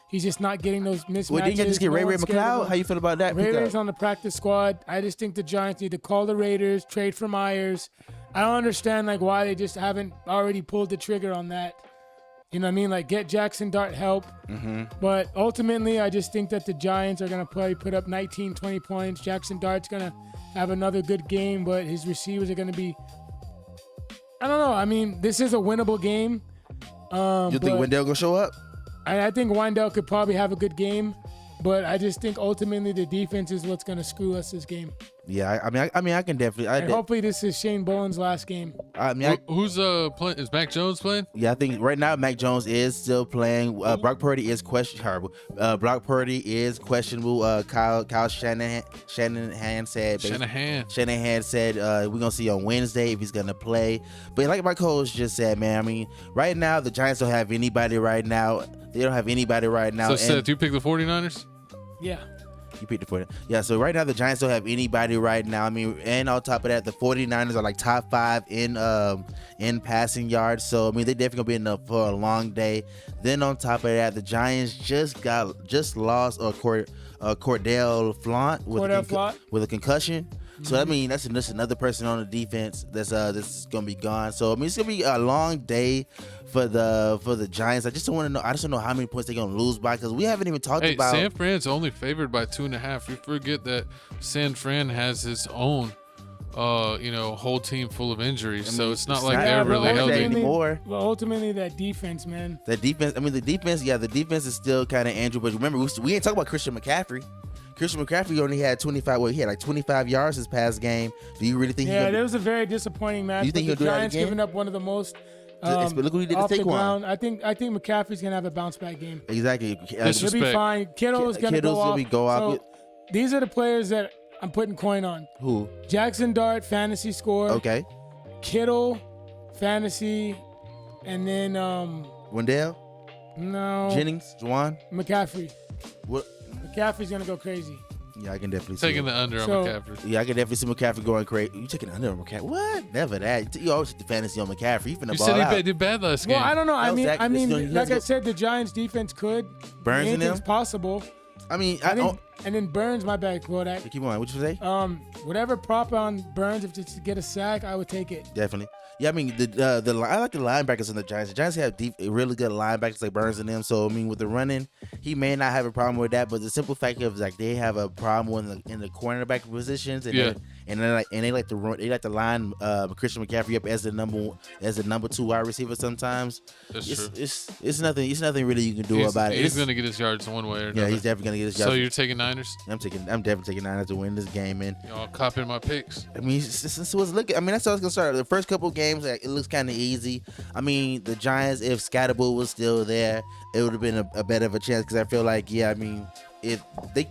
He's just not getting those mismatches. Well, didn't you just get Ray McCloud? How you feel about that? Ray's on the practice squad. I just think the Giants need to call the Raiders, trade for Myers. I don't understand why they just haven't already pulled the trigger on that. You know what I mean? Like, get Jackson Dart help. Mm-hmm. But ultimately, I just think that the Giants are going to probably put up 19, 20 points. Jackson Dart's going to have another good game, but his receivers are going to be... I don't know. I mean, this is a winnable game. You think Wendell going to show up? I think Wendell could probably have a good game, but I just think ultimately the defense is what's going to screw us this game. Yeah, I mean, I can definitely. Hopefully this is Shane Bowen's last game. I mean, who's playing? Is Mac Jones playing? Yeah, I think right now Mac Jones is still playing. Brock Purdy is questionable. Brock Purdy is questionable. Kyle Shanahan said. Shanahan said we're gonna see on Wednesday if he's gonna play. But like my coach just said, man, I mean, right now the Giants don't have anybody right now. They don't have anybody right now. So Seth, you pick the 49ers? Yeah. You picked it for it. Yeah, so right now the Giants don't have anybody right now. I mean, and on top of that, the 49ers are like top 5 in passing yards. So I mean, they definitely gonna be enough for a long day. Then on top of that, the Giants just lost Cordell Flaunt with a concussion. So I mean, that's another person on the defense that's gonna be gone. So I mean, it's gonna be a long day for the Giants. I just don't know how many points they're gonna lose by, because we haven't even talked about. San Fran's only favored by 2.5. You forget that San Fran has his own whole team full of injuries. I mean, so it's not like they're really healthy anymore. Well, ultimately that defense, man. The defense is still kind of Andrew. But remember, we ain't talking about Christian McCaffrey. Christian McCaffrey only had 25. Well, he had like 25 yards this past game. Do you really think? Yeah, that was a very disappointing match. Do you think the he'll do that Giants again? giving up one of the most. Look what he did to Saquon. I think McCaffrey's gonna have a bounce back game. Exactly. He'll be fine. Kittle's gonna go off. So these are the players that I'm putting coin on. Who? Jackson Dart, fantasy score. Okay. Kittle, fantasy, and then Wendell. No. Jennings, Juwan. McCaffrey. What? McCaffrey's gonna go crazy. Yeah, I can definitely see taking the under on McCaffrey. Yeah, I can definitely see McCaffrey going crazy. You taking the under on McCaffrey? What? Never that. You always take the fantasy on McCaffrey. You finna ball out. You said he did bad last game. Well, I don't know. I mean, like I said, the Giants defense could. Burns in them. Anything's possible. I mean, and then Burns, my bad, Kodak. Keep on. What you say? Whatever prop on Burns, if to get a sack, I would take it. Definitely. Yeah, I mean, I like the linebackers in the Giants. The Giants have really good linebackers like Burns in them. So I mean, with the running, he may not have a problem with that. But the simple fact of like they have a problem in the cornerback positions, and they like to run. They like to line Christian McCaffrey up as the number 2 wide receiver. Sometimes that's true. It's nothing really you can do about it. He's gonna get his yards one way or another. Yeah, he's definitely gonna get his yards. So you're taking Niners? I'm definitely taking Niners to win this game, man. Y'all copying my picks. I mean, this was looking. I mean, that's how it's gonna start. The first couple of games, it looks kind of easy. I mean, the Giants, if Scatterbull was still there, it would have been a better of a chance, because I feel like, I mean, if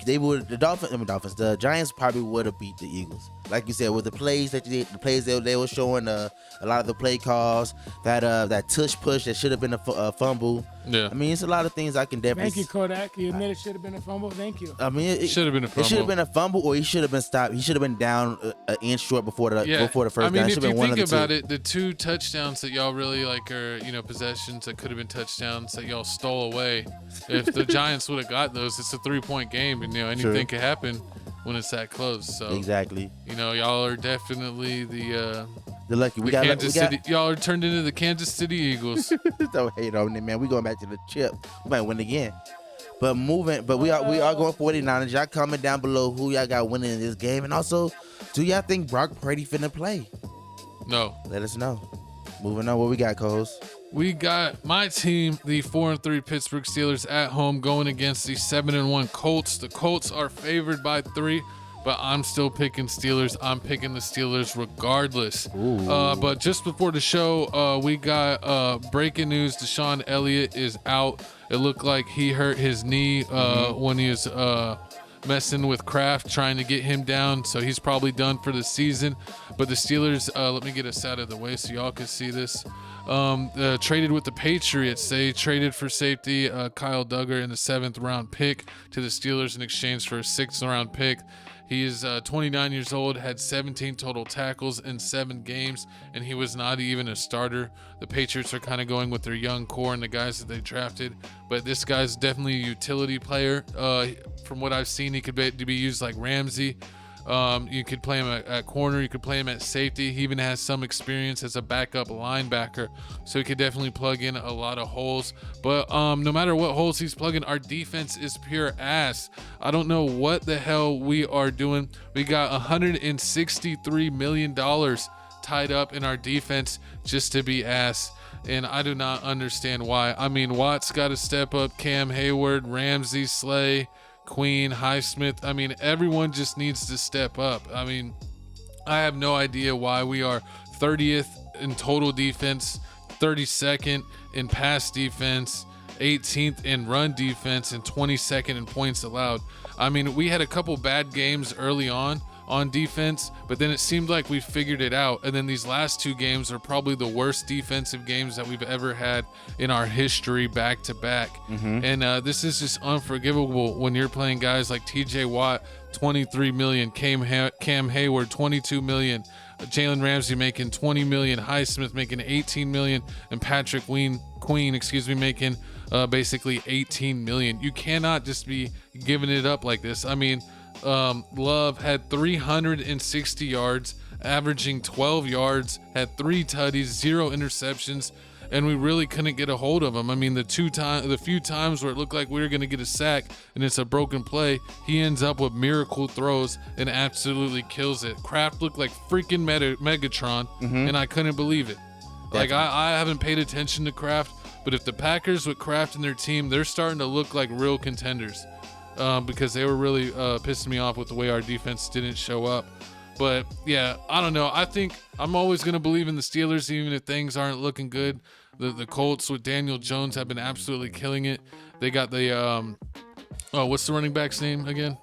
they would, the Giants probably would have beat the Eagles. Like you said, with the plays they were showing, a lot of the play calls, that tush push that should have been a fumble. Yeah. I mean, it's a lot of things I can definitely. Thank you, Kodak. You admit it should have been a fumble. Thank you. I mean, it should have been a fumble. It should have been a fumble, or he should have been stopped. He should have been down an inch short before the first down. I mean, if you think about it, the 2 touchdowns that y'all really like are possessions that could have been touchdowns that y'all stole away. If the Giants would have got those, it's a 3-point game, and anything could happen when it's that close. So exactly. Y'all are definitely the The lucky we The got Kansas City. Y'all are turned into the Kansas City Eagles. Don't hate on it, man. We going back to the chip. We might win again. But we are going 49ers. Y'all comment down below who y'all got winning in this game, and also, do y'all think Brock Purdy finna play? No. Let us know. Moving on, what we got, co-host? We got my team, the 4-3 Pittsburgh Steelers at home, going against the 7-1 Colts. The Colts are favored by 3, but I'm still picking Steelers. I'm picking the Steelers regardless. But just before the show, we got breaking news. Deshaun Elliott is out. It looked like he hurt his knee when he was messing with Kraft, trying to get him down. So he's probably done for the season. But the Steelers, let me get us out of the way so y'all can see this. Traded with the Patriots. They traded for safety Kyle Duggar in the 7th round pick to the Steelers in exchange for a 6th round pick. He is 29 years old, had 17 total tackles in 7 games, and he was not even a starter. The Patriots are kind of going with their young core and the guys that they drafted, but this guy's definitely a utility player. From what I've seen, he could be used like Ramsey. You could play him at corner. You could play him at safety. He even has some experience as a backup linebacker, so he could definitely plug in a lot of holes. But no matter what holes he's plugging, our defense is pure ass. I don't know what the hell we are doing. We got $163 million tied up in our defense just to be ass, and I do not understand why. I mean, Watt's got to step up, Cam Hayward, Ramsey, Slay, Queen, Highsmith. I mean, everyone just needs to step up. I mean, I have no idea why we are 30th in total defense, 32nd in pass defense, 18th in run defense, and 22nd in points allowed. I mean, we had a couple bad games early on defense, but then it seemed like we figured it out, and then these last 2 games are probably the worst defensive games that we've ever had in our history back to back. And this is just unforgivable when you're playing guys like TJ Watt, 23 million, Cam Hayward, 22 million, Jalen Ramsey making 20 million, Highsmith making 18 million, and Patrick Queen making basically 18 million. You cannot just be giving it up like this. I mean, Love had 360 yards, averaging 12 yards, had 3 tutties, 0 interceptions, and we really couldn't get a hold of him. I mean, the few times where it looked like we were going to get a sack and it's a broken play, he ends up with miracle throws and absolutely kills it. Kraft looked like freaking Megatron, and I couldn't believe it. Like, I haven't paid attention to Kraft, but if the Packers with Kraft in their team, they're starting to look like real contenders. Because they were really pissing me off with the way our defense didn't show up. But yeah, I don't know. I think I'm always going to believe in the Steelers, even if things aren't looking good. The Colts with Daniel Jones have been absolutely killing it. They got the what's the running back's name again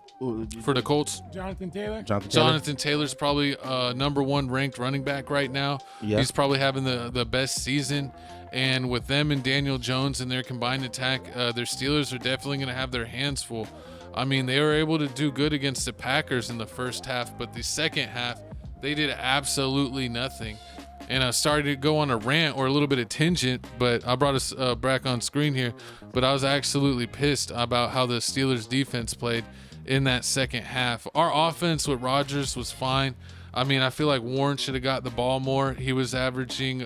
for the Colts? Jonathan Taylor. Jonathan Taylor's probably number 1 ranked running back right now. Yeah. He's probably having the best season. And with them and Daniel Jones and their combined attack, their Steelers are definitely going to have their hands full. I mean, they were able to do good against the Packers in the first half, but the second half, they did absolutely nothing. And I started to go on a rant or a little bit of tangent, but I brought us back on screen here. But I was absolutely pissed about how the Steelers defense played in that second half. Our offense with Rodgers was fine. I mean, I feel like Warren should have got the ball more. He was averaging...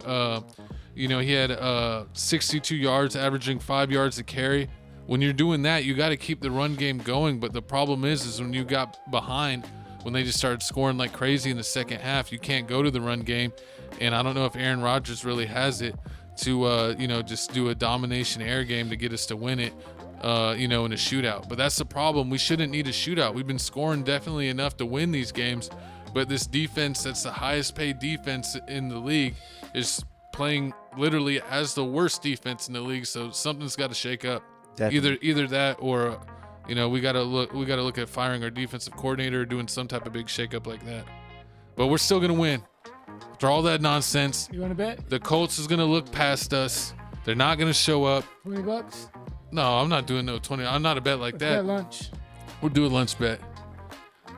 he had 62 yards, averaging 5 yards a carry. When you're doing that, you got to keep the run game going. But the problem is when you got behind, when they just started scoring like crazy in the second half, you can't go to the run game. And I don't know if Aaron Rodgers really has it to, just do a domination air game to get us to win it, in a shootout. But that's the problem. We shouldn't need a shootout. We've been scoring definitely enough to win these games. But this defense, that's the highest paid defense in the league, is playing literally as the worst defense in the league. So something's got to shake up. Definitely. Either that or we got to look at firing our defensive coordinator or doing some type of big shakeup like that. But we're still gonna win. After all that nonsense, you want to bet? The Colts is gonna look past us. They're not gonna show up. $20? No, I'm not doing no 20. I'm not a bet like that. Bet lunch. We'll do a lunch bet.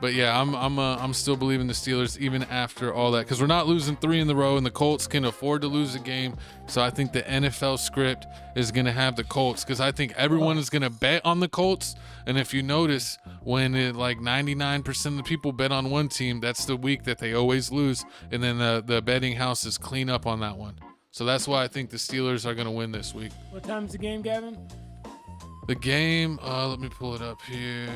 But yeah, I'm still believing the Steelers even after all that, because we're not losing 3 in a row, and the Colts can afford to lose a game. So I think the NFL script is gonna have the Colts, because I think everyone is gonna bet on the Colts. And if you notice, when 99% of the people bet on one team, that's the week that they always lose, and then the betting houses clean up on that one. So that's why I think the Steelers are gonna win this week. What time's the game, Gavin? The game, let me pull it up here.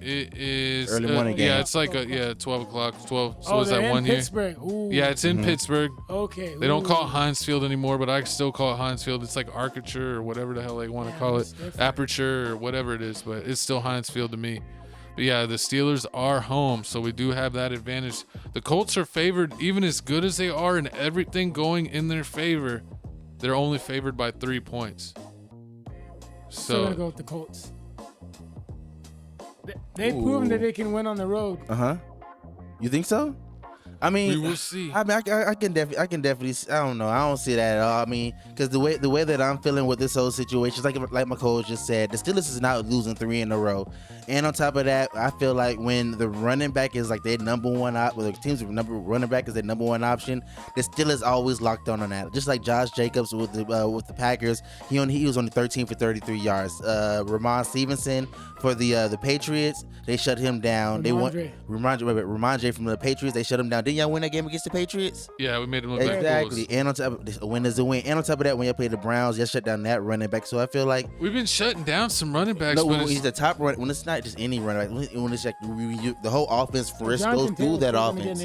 It is early morning game. Yeah, it's like 12 o'clock. 12. So is that in 1 year? Pittsburgh. Ooh. Yeah, it's in Pittsburgh. Okay. They don't call it Heinz Field anymore, but I still call it Heinz Field. It's like Architecture or whatever the hell they want to call it, Aperture or whatever it is, but it's still Heinz Field to me. But yeah, the Steelers are home, so we do have that advantage. The Colts are favored, even as good as they are and everything going in their favor. They're only favored by 3 points. So I'm gonna go with the Colts. They've proven that they can win on the road. You think so? I mean, we will see. I mean, I can definitely. I don't know. I don't see that at all. I mean, because the way that I'm feeling with this whole situation, like my coach just said, the Steelers is not losing 3 in a row, and on top of that, I feel like when the running back is like their number one the team's running back is their number one option, the Steelers always locked on that. Just like Josh Jacobs with the Packers, he was only 13 for 33 yards. Ramon Stevenson for the Patriots, they shut him down. Ramondre from the Patriots, they shut him down. Didn't y'all win that game against the Patriots? Yeah, we made them look exactly. like And on top of a win is a win. And on top of that, when you play the Browns, you shut down that running back. So I feel like we've been shutting down some running backs. No, when he's the top running. When it's not just any running back. When it's like the whole offense first goes through that offense.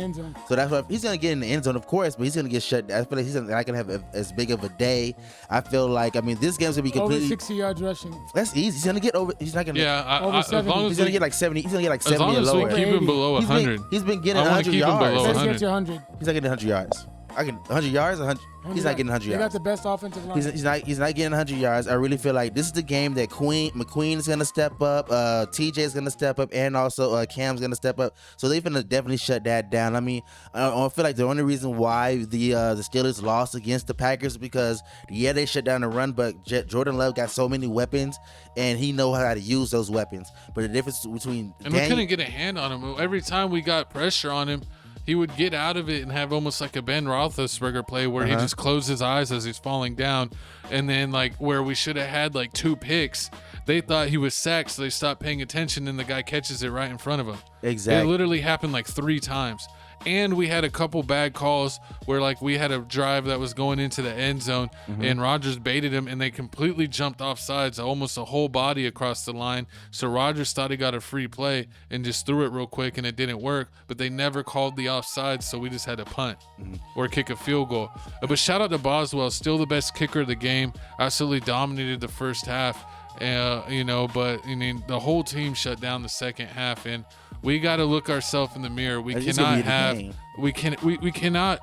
So that's why he's gonna get in the end zone, of course, but he's gonna get shut down. I feel like he's not gonna have as big of a day. I feel like this game's gonna be completely over 60 yards rushing. That's easy. He's gonna get over. He's not gonna. Yeah, over 70. He's gonna get like 70. He's gonna get like 70 or lower. As long as we keep him below 100. He's been getting 100 yards. He's not getting 100 yards. 100 yards. 100. He's not getting 100 yards. They got the best offensive line. He's not getting 100 yards. I really feel like this is the game that McQueen is gonna step up. TJ is gonna step up, and also Cam's gonna step up. So they're gonna definitely shut that down. I mean, I feel like the only reason why the Steelers lost against the Packers is because they shut down the run, but Jordan Love got so many weapons, and he know how to use those weapons. But the difference between we couldn't get a hand on him. Every time we got pressure on him, he would get out of it and have almost like a Ben Roethlisberger play where he just closed his eyes as he's falling down. And then like where we should have had like 2 picks, they thought he was sacked, so they stopped paying attention, and the guy catches it right in front of him. Exactly. It literally happened like 3 times. And we had a couple bad calls where like we had a drive that was going into the end zone and Rodgers baited him, and they completely jumped off sides, almost a whole body across the line. So Rodgers thought he got a free play and just threw it real quick, and it didn't work, but they never called the offsides, so we just had to punt or kick a field goal. But shout out to Boswell, still the best kicker of the game, absolutely dominated the first half. But I mean, the whole team shut down the second half, and we got to look ourselves in the mirror. We cannot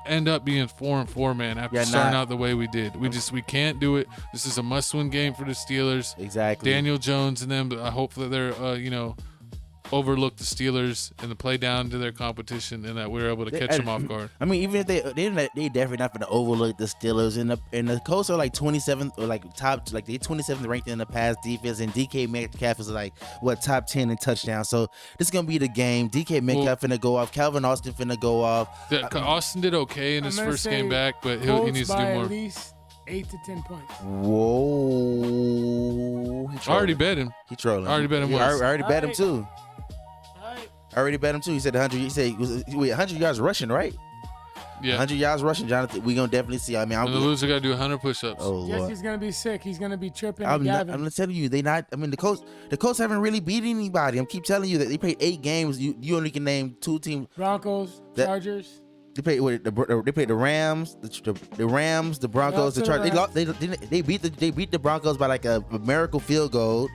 end up being 4-4, man, after starting out the way we did. We can't do it. This is a must-win game for the Steelers. Exactly. Daniel Jones and them, I hope that they're overlook the Steelers and the play down to their competition, and that we're able to catch them off guard. I mean, even if they definitely not going to overlook the Steelers, and the Colts are like 27th or like top, like they 27th ranked in the pass defense, and DK Metcalf is like top 10 in touchdowns. So this is gonna be the game. DK Metcalf finna go off. Calvin Austin finna go off. Austin did okay in his first game back, but he needs to do more. At least 8 to 10 points. Whoa! I already bet him. He trolling. I already bet him. I already bet him too. I already bet him too. He said 100. He said 100 yards rushing, right? Yeah. 100 yards rushing, Jonathan. We gonna definitely see. I mean, the loser got to do 100 push-ups. Oh Lord. Yes, he's gonna be sick. He's gonna be tripping. I'm telling you, they not. I mean, the Colts haven't really beat anybody. I keep telling you that they played 8 games. You only can name 2 teams. Broncos, Chargers. They played the Rams, the Broncos, the Chargers. They beat the Broncos by like a miracle field goal.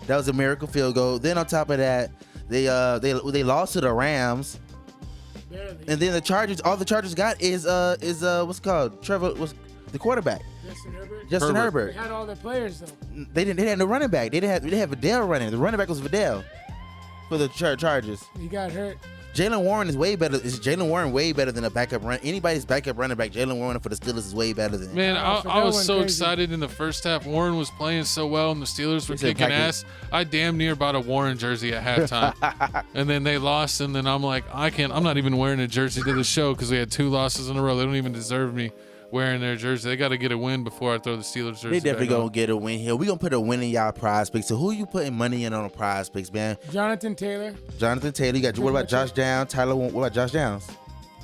That was a miracle field goal. Then on top of that, they lost to the Rams. Barely. And then the Chargers, all the Chargers got is what's called Trevor was the quarterback. Justin Herbert. They had all their players though. They had no running back. They didn't have Vidal running. The running back was Vidal for the Chargers. He got hurt. Jalen Warren is way better. Is Jalen Warren way better than a backup run? Anybody's backup running back, Jalen Warren for the Steelers is way better than. Man, I was so excited in the first half. Warren was playing so well, and the Steelers were kicking ass. I damn near bought a Warren jersey at halftime, and then they lost. And then I'm like, I'm not even wearing a jersey to the show because we had 2 losses in a row. They don't even deserve me wearing their jersey. They got to get a win before I throw the Steelers jersey. They definitely gonna get a win here. We gonna put a win in y'all prize picks. So who you putting money in on the prize picks, man? Jonathan Taylor. You got. What about Josh Downs? What about Josh Downs?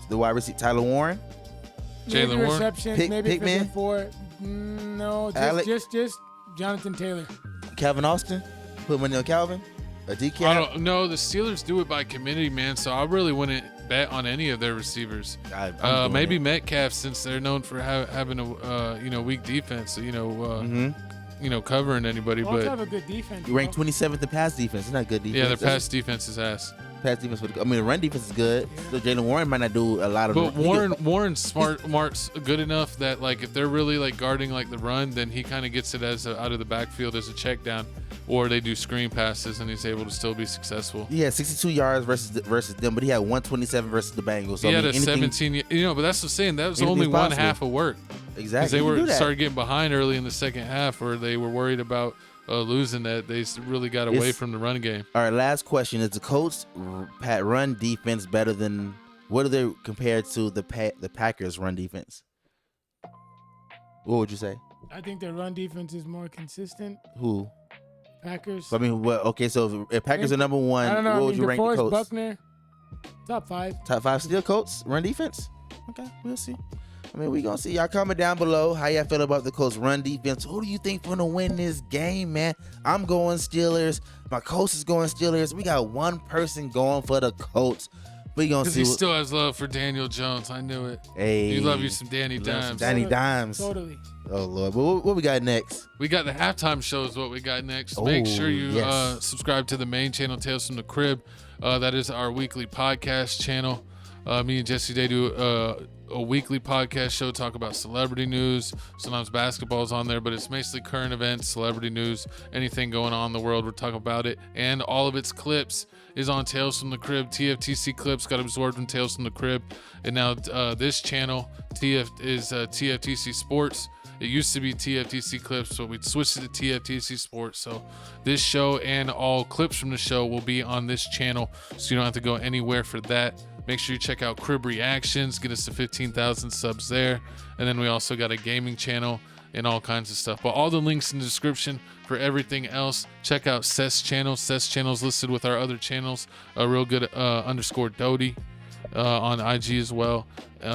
The wide receiver, Tyler Warren. Jalen Warren. Receptions, maybe Pickman. 4. No, just Jonathan Taylor. Calvin Austin. Put money on Calvin. A decaf. I don't know. The Steelers do it by committee, man. So I really wouldn't bet on any of their receivers. Maybe Metcalf, since they're known for having a weak defense. Covering anybody. But have a good defense. You ranked 27th in pass defense. It's not good defense. Yeah, their pass defense is ass. Pass defense, the run defense is good. Yeah. So Jalen Warren might not do a lot of. But Warren's smart's good enough that like if they're really like guarding like the run, then he kind of gets it out of the backfield as a check down, or they do screen passes and he's able to still be successful. He had 62 yards versus them, but he had 127 versus the Bengals. So he had a 17. But that's what I'm saying. That was only one half of work. Exactly. Because they started getting behind early in the second half, or they were worried about losing that. They really got away from the run game. All right, last question. Is the Colts run defense better than, what are they compared to the Packers run defense? What would you say? I think their run defense is more consistent. Who? Packers. I mean, okay, so if Packers are number 1, I don't know, what would you rank the Colts? Buckner, top 5. Top 5 still Colts run defense? Okay, we'll see. I mean, we gonna see. Y'all comment down below how y'all feel about the Colts run defense. Who do you think gonna win this game, man? I'm going Steelers. My coach is going Steelers. We got one person going for the Colts. We gonna see. Because he still has love for Daniel Jones. I knew it. Hey, you love you some Danny Dimes. Danny Dimes. Totally. Oh Lord, but what we got next? We got the halftime show is what we got next. Make sure you subscribe to the main channel, Tales from the Crib. That is our weekly podcast channel. Me and Jesse, they do a weekly podcast show, talk about celebrity news. Sometimes basketball's on there, but it's mostly current events, celebrity news, anything going on in the world, we're talking about it. And all of its clips is on Tales from the Crib. TFTC clips got absorbed from Tales from the Crib. And now this channel is TFTC Sports. It used to be TFTC Clips, but we switched it to TFTC Sports. So this show and all clips from the show will be on this channel, so you don't have to go anywhere for that. Make sure you check out Crib Reactions, get us to 15,000 subs there. And then we also got a gaming channel and all kinds of stuff. But all the links in the description for everything else. Check out Seth's channel. Seth's channel is listed with our other channels. A real good _Doty on IG as well.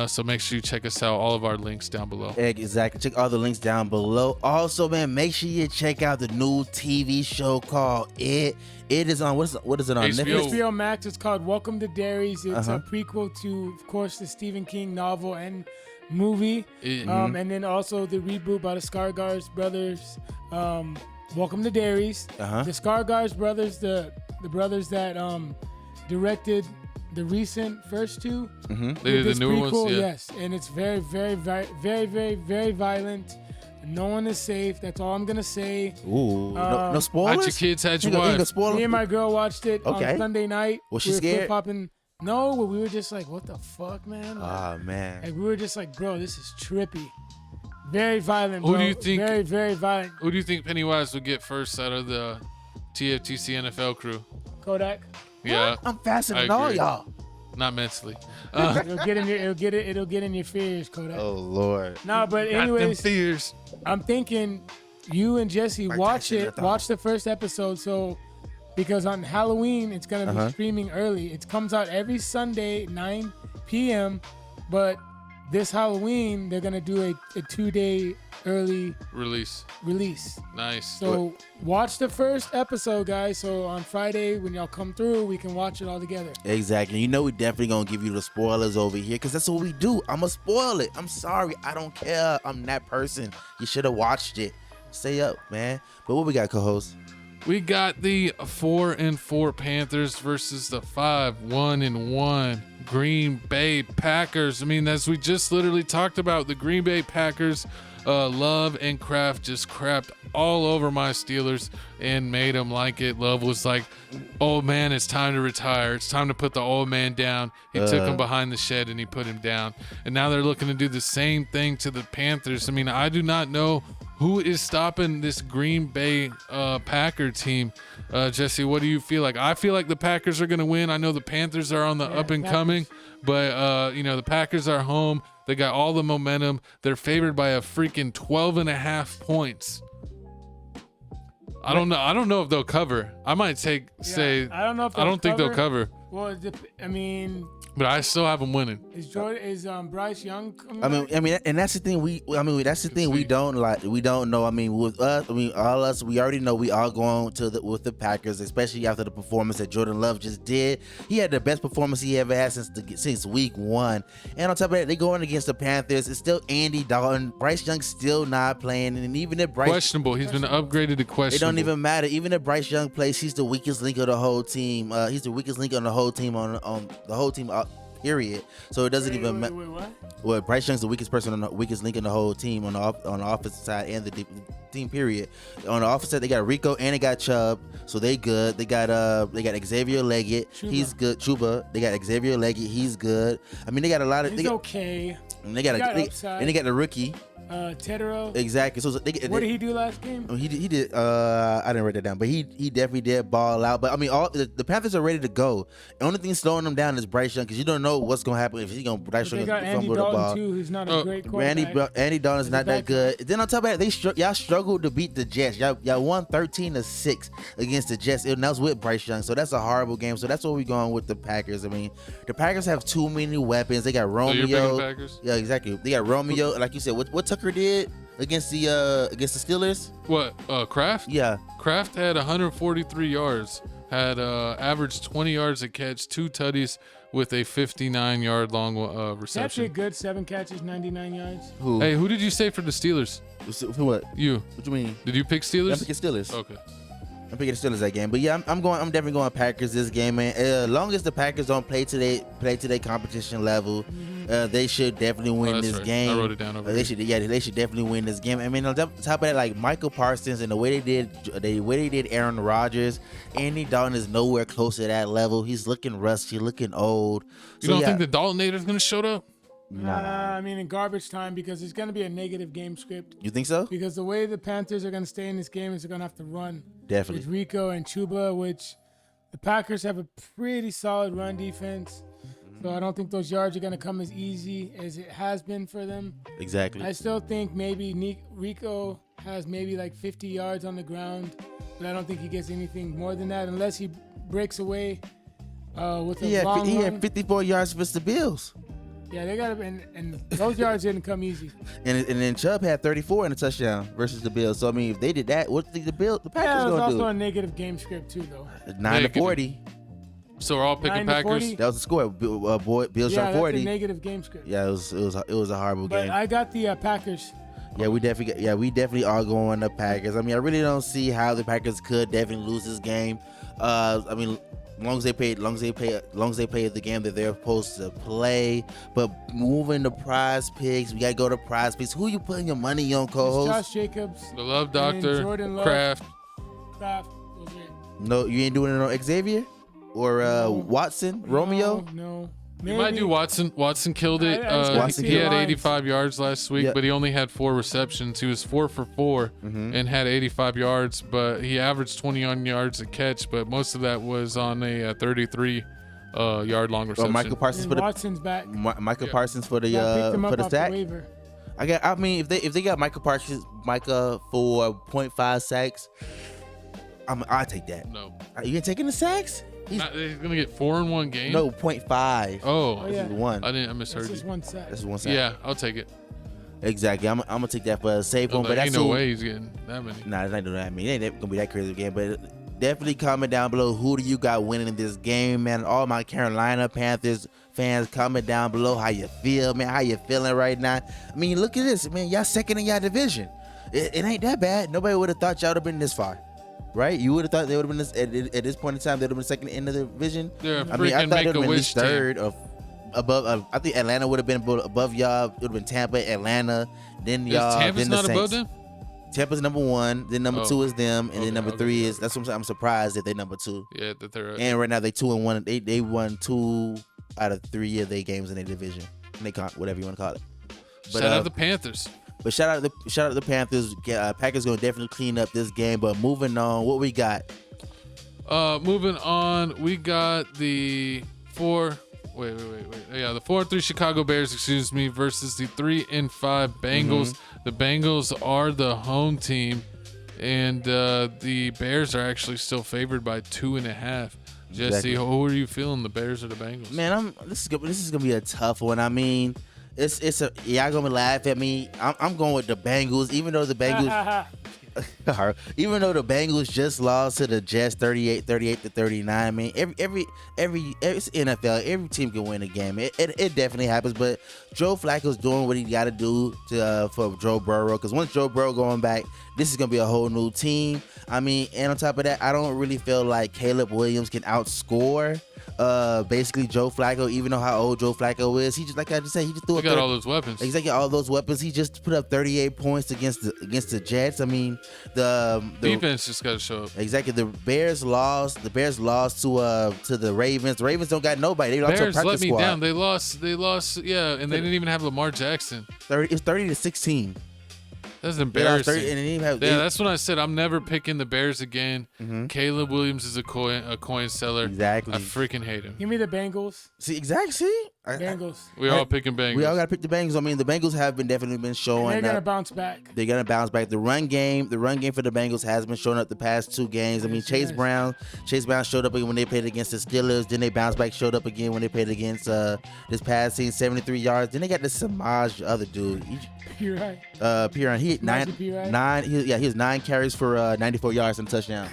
So make sure you check us out. All of our links down below. Exactly. Check all the links down below. Also, man, make sure you check out the new TV show called It. It is on, what is it on? HBO Max. It's called Welcome to Dairies. It's a prequel to, of course, the Stephen King novel and movie. And then also the reboot by the Skarsgård brothers. Welcome to Dairies. The Skarsgård brothers, the brothers that directed the recent first two. They did the newer ones, yeah. Yes, and it's very, very, very, very, very, very violent. No one is safe. That's all I'm gonna say. Ooh, no spoilers. How'd your kids? How'd your wife? Me and my girl watched it on Sunday night. Was she scared? No, but we were just like, what the fuck, man? Oh man. Like, we were just like, bro, this is trippy. Very violent, bro. Who do you think? Very, very violent. Who do you think Pennywise would get first out of the TFTC NFL crew? Kodak. Yeah, what? I'm faster than all y'all. Not mentally. It'll get in your fears, Kodak. Oh Lord. No, but anyways, fears. I'm thinking you and Jesse watch the first episode. So because on Halloween it's gonna be streaming early. It comes out every Sunday 9 p.m. But this Halloween they're gonna do a 2-day early release. Nice. So watch the first episode, guys. So on Friday when y'all come through, we can watch it all together. Exactly. You know we definitely gonna give you the spoilers over here because that's what we do. I'ma spoil it. I'm sorry. I don't care. I'm that person. You should have watched it. Stay up, man. But what we got, co-host? We got the 4-4 Panthers versus the 5-1-1 Green Bay Packers. I mean, as we just literally talked about, the Green Bay Packers, Love and Kraft just crapped all over my Steelers and made them like it. Love was like, "Oh man, it's time to retire. It's time to put the old man down." He took him behind the shed and he put him down. And now they're looking to do the same thing to the Panthers. I mean, I do not know who is stopping this Green Bay Packer team. Jesse, what do you feel like? I feel like the Packers are going to win. I know the Panthers are on the up and coming, but the Packers are home. They got all the momentum. They're favored by a freaking 12.5 points. I don't know if they'll cover. I might say I don't know if I don't think they'll cover. Well, I mean, but I still have them winning. Is Bryce Young coming I mean, and that's the thing we don't like. We don't know. I mean, with us, all us, we already know we all going with the Packers, especially after the performance that Jordan Love just did. He had the best performance he ever had since week 1. And on top of that, they going against the Panthers. It's still Andy Dalton. Bryce Young still not playing, and even if Bryce questionable, he's been upgraded to questionable. It don't even matter. Even if Bryce Young plays, he's the weakest link of the whole team. He's the weakest link on the whole team on the whole team. Period. So it doesn't even matter. What? Well, Bryce Young's the weakest person on the weakest link in the whole team on the offensive side and the team. Period. On the offensive side, they got Rico and they got Chubb, so they good. They got Xavier Leggett. Chuba. He's good. Chuba. They got Xavier Leggett. He's good. I mean, they got a lot of. He's okay. And they got the rookie. Tedero. Exactly. So what did he do last game? He did. I didn't write that down, but he definitely did ball out. But I mean, all the Panthers are ready to go. The only thing slowing them down is Bryce Young, because you don't know what's gonna happen if he's gonna Bryce Young fumble the ball. Too, who's not a great quarterback. Andy Dalton is not that good. Then on top of that, y'all struggled to beat the Jets. Y'all won 13-6 against the Jets, and that was with Bryce Young. So that's a horrible game. So that's what we're going with the Packers. I mean, the Packers have too many weapons. They got Romeo. So you're picking Packers? Yeah, exactly. They got Romeo, like you said. What Tucker did against the Steelers? What? Kraft? Yeah. Kraft had 143 yards. Had averaged 20 yards a catch, 2 tutties with a 59-yard long reception. That's a good 7 catches, 99 yards. Who? Hey, who did you say for the Steelers? For what? You. What you mean? Did you pick Steelers? I'm picking Steelers. Okay. I'm picking the Steelers that game, but yeah, I'm definitely going Packers this game, man. As long as the Packers don't play to their competition level, they should definitely win this game. I wrote it down over They should definitely win this game. I mean, on top of that, like Michael Parsons and the way they did Aaron Rodgers, Andy Dalton is nowhere close to that level. He's looking rusty, looking old. You don't think the Daltonator's gonna show up? Nah. I mean, in garbage time, because it's going to be a negative game script. You think so? Because the way the Panthers are going to stay in this game is they're going to have to run. Definitely. With Rico and Chuba, which the Packers have a pretty solid run defense. So I don't think those yards are going to come as easy as it has been for them. Exactly. I still think maybe Rico has maybe like 50 yards on the ground, but I don't think he gets anything more than that unless he breaks away with a long run. He had 54 yards versus the Bills. Yeah, they got to, and those yards didn't come easy. And then Chubb had 34 in a touchdown versus the Bills. So I mean, if they did that, what do you think the Packers Yeah, it was gonna do? also a negative game script too, though. 9-40. So we're all picking 9-40? Packers. That was the score. Bills Yeah, shot 40. that's a negative game script. Yeah, it was a horrible But game. I got the Packers. Yeah, we definitely are going the Packers. I mean, I really don't see how the Packers could definitely lose this game. I mean, as long as they pay the game that they're supposed to play. But moving the prize picks, we gotta go to prize picks. Who you putting your money on, co-host? Josh Jacobs. The Love and then Doctor, Jordan Love. Kraft. Was it? No, you ain't doing it on Xavier or Watson, Romeo. No. You might do Watson. Watson killed it. Watson He had killed it. 85 yards last week, Yeah. but he only had 4 receptions. He was 4 for 4 and had 85 yards, but he averaged 21 yards a catch, but most of that was on a 33 yard long reception. Michael Parsons And for the Watson's back. Michael Parsons for the I picked him up for the off the sack. waiver. I mean, if they got Micah for 0.5 sacks, I'll take that. No. You ain't taking the sacks? He's going to get 4 in one game? No, 0.5. Oh. Oh, yeah. This is one. I misheard That's you. just one sack. That's one sack. Yeah, I'll take it. Exactly. I'm gonna take that for a safe one. Like, But that's ain't no way he's getting that many. Nah, it's not doing that. I mean, it ain't gonna be that crazy game. But definitely comment down below, who do you got winning in this game, man? All my Carolina Panthers fans, comment down below how you feel, man. How you feeling right now? I mean, look at this, man. Y'all second in y'all division. It ain't that bad. Nobody would have thought y'all would have been this far. Right? You would have thought they would have been this at this point in time. They would have been second in the division. They're a I mean, I freaking thought they would have been at Make-A-Wish least third or above. I think Atlanta would have been above y'all. It would have been Tampa, Atlanta, then y'all. Tampa's then the not Saints. above them? Tampa's number 1, then number 2 is them, and then number 3 okay. is. That's what I'm surprised that they number 2. Yeah, that they're. And right now they 2-1. They won 2 out of 3 of their games in their division. They call it, whatever you want to call it. But, shout out the Panthers. But shout out the Panthers. Packers gonna definitely clean up this game. But moving on, what we got? Moving on, we got the 4. Wait. Yeah, the 4-3 Chicago Bears, versus the 3-5 Bengals. The Bengals are the home team, and the Bears are actually still favored by 2.5. Jesse, Exactly. who are you feeling, the Bears or the Bengals? Man, this is gonna be a tough one. I mean, y'all gonna laugh at me. I'm going with the Bengals, even though the Bengals. Even though the Bengals just lost to the Jets 38 to 39, I mean, every it's NFL. Every team can win a game. It definitely happens. But Joe Flacco's doing what he got to do for Joe Burrow. Because once Joe Burrow going back, this is gonna be a whole new team. I mean, and on top of that, I don't really feel like Caleb Williams can outscore basically Joe Flacco, even though how old Joe Flacco is. He just, like I just said, he just threw up. He got all those weapons. Exactly, all those weapons. He just put up 38 points against the Jets. I mean, the defense just got to show up. Exactly. The Bears lost. The Bears lost to the Ravens. The Ravens don't got nobody. They lost to a Bears practice let me squad. down. They lost. Yeah, and they didn't even have Lamar Jackson. It's 30-16. That's They lost 30, embarrassing. and they didn't even have. Yeah, that's when I said I'm never picking the Bears again. Mhm. Caleb Williams is a coin seller. Exactly. I freaking hate him. Give me the Bengals. See, exactly. See, Bengals. We're all picking Bengals. We all got to pick the Bengals. I mean, the Bengals have definitely been showing. They're gonna up. bounce back. They're gonna bounce back. The run game for the Bengals has been showing up the past 2 games. I mean, Chase Brown showed up when they played against the Steelers. Then they bounced back, showed up again when they played against this past season, 73 yards. Then they got this Samaj, other dude. You're right. Piran. He had he has 9 carries for 94 yards and a touchdown.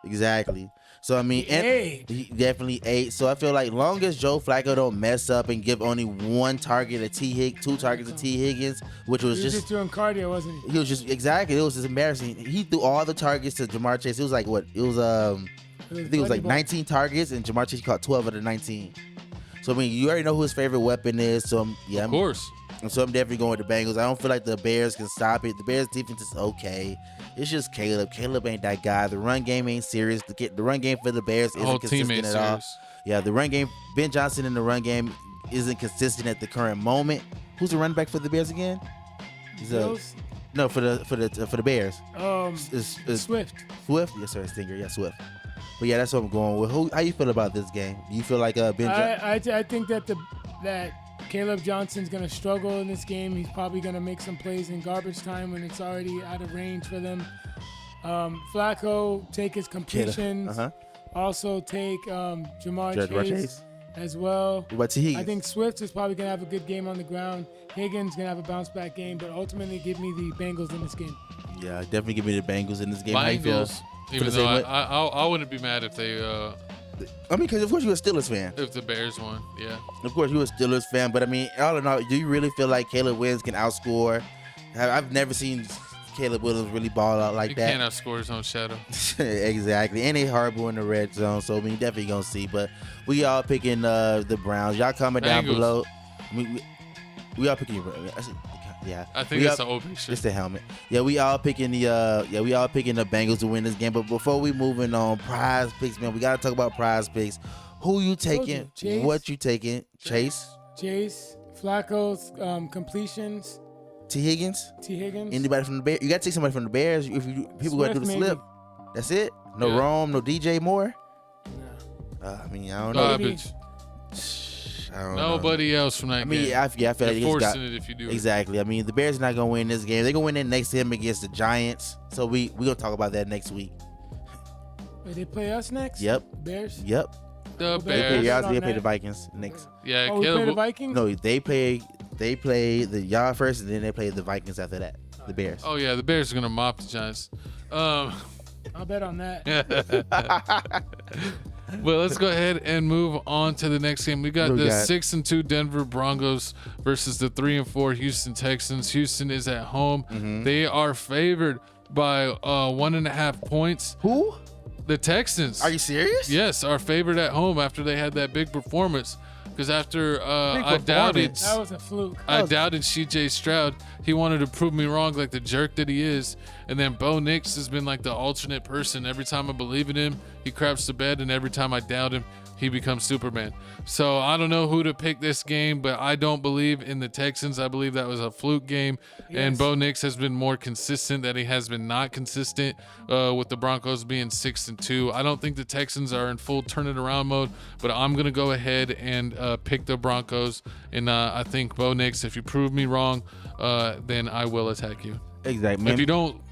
Exactly. So I mean, he definitely 8. So I feel like long as Joe Flacco don't mess up and give only 1 target to 2 targets to T. Higgins, which was He was just doing cardio, wasn't he? He was just exactly. It was just embarrassing. He threw all the targets to Jamar Chase. It was like what? It was I think it was like 19 targets, and Jamar Chase caught 12 of the 19. So I mean, you already know who his favorite weapon is. So of course. So I'm definitely going with the Bengals. I don't feel like the Bears can stop it. The Bears defense is okay. It's just Caleb. Caleb ain't that guy. The run game ain't serious. The run game for the Bears isn't consistent at all. Yeah, the run game. Ben Johnson in the run game isn't consistent at the current moment. Who's the running back for the Bears again? No, for the Bears. It's Swift. Swift? Yes, sir. Stinger. Yeah, Swift. But yeah, that's what I'm going with. How you feel about this game? Do you feel like Ben Johnson? I think that Caleb Johnson's going to struggle in this game. He's probably going to make some plays in garbage time when it's already out of range for them. Flacco, take his completions. Also take Jamar Chase as well. What about T. Higgins? I think Swift is probably going to have a good game on the ground. Higgins going to have a bounce-back game, but ultimately give me the Bengals in this game. Yeah, definitely give me the Bengals in this game. Bengals, even though I wouldn't be mad if they I mean, because of course you're a Steelers fan. If the Bears won, yeah. Of course you're a Steelers fan, but I mean, all in all, do you really feel like Caleb Williams can outscore? I've never seen Caleb Williams really ball out like that. He can't outscore his own shadow. Exactly. And they horrible in the red zone, so I mean, definitely gonna see. But we all picking the Browns. Y'all comment down below. I mean, we all picking. Yeah, I think it's the old picture. It's the helmet. Yeah, we all picking the Bengals to win this game. But before we moving on, prize picks, man, we gotta talk about prize picks. Who you taking? Chase. What you taking? Chase, Flacco's completions. T. Higgins. Anybody from the Bears? You gotta take somebody from the Bears. If people gotta do the slip. That's it. No Rome, no DJ Moore. No. I mean, I don't know. Garbage. I don't Nobody else from that game. I feel like you're forcing it if you do it. Exactly. I mean, the Bears are not gonna win this game. They're gonna win it next to him against the Giants. So we gonna talk about that next week. Wait, they play us next? Yep. Bears? Yep. The Bears. They play the Vikings next. Yeah, we play the Vikings? No, they play the y'all first, and then they play the Vikings after that. The Bears. Oh yeah, the Bears are gonna mop the Giants. I'll bet on that. Well, let's go ahead and move on to the next game. We got the 6-2 Denver Broncos versus the 3-4 Houston Texans. Houston is at home. Mm-hmm. They are favored by 1.5 points. Who? The Texans. Are you serious? Yes, are favored at home after they had that big performance. Because after I doubted That was a fluke. I doubted CJ Stroud. He wanted to prove me wrong like the jerk that he is. And then Bo Nix has been like the alternate person. Every time I believe in him, he craps the bed. And every time I doubt him, he becomes Superman. So I don't know who to pick this game, but I don't believe in the Texans. I believe that was a fluke game. Yes. And Bo Nix has been more consistent than he has been not consistent with the Broncos being 6-2. I don't think the Texans are in full turn it around mode, but I'm going to go ahead and pick the Broncos. And I think Bo Nix, if you prove me wrong, then I will attack you. Exactly. If you don't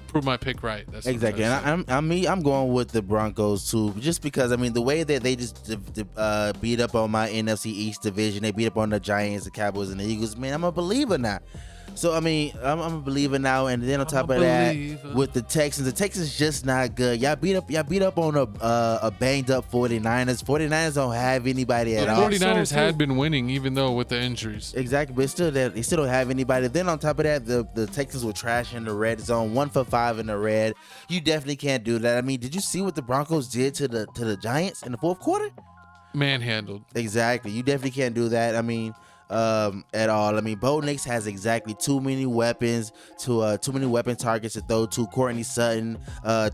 prove my pick right, that's exactly. And I'm going with the Broncos too, just because the way that they just beat up on my NFC East division, they beat up on the Giants, the Cowboys, and the Eagles. Man, I'm a believer now. So I'm a believer now, and then on top of that, with the Texans just not good. Y'all beat up on a banged up 49ers. 49ers don't have anybody at all. 49ers had been winning even though with the injuries. Exactly, but still they still don't have anybody. Then on top of that, the Texans were trash in the red zone, 1 for 5 in the red. You definitely can't do that. Did you see what the Broncos did to the Giants in the fourth quarter? Manhandled. Exactly. You definitely can't do that. At all. Bo Nix has exactly too many weapons too many weapon targets to throw to. Courtney Sutton,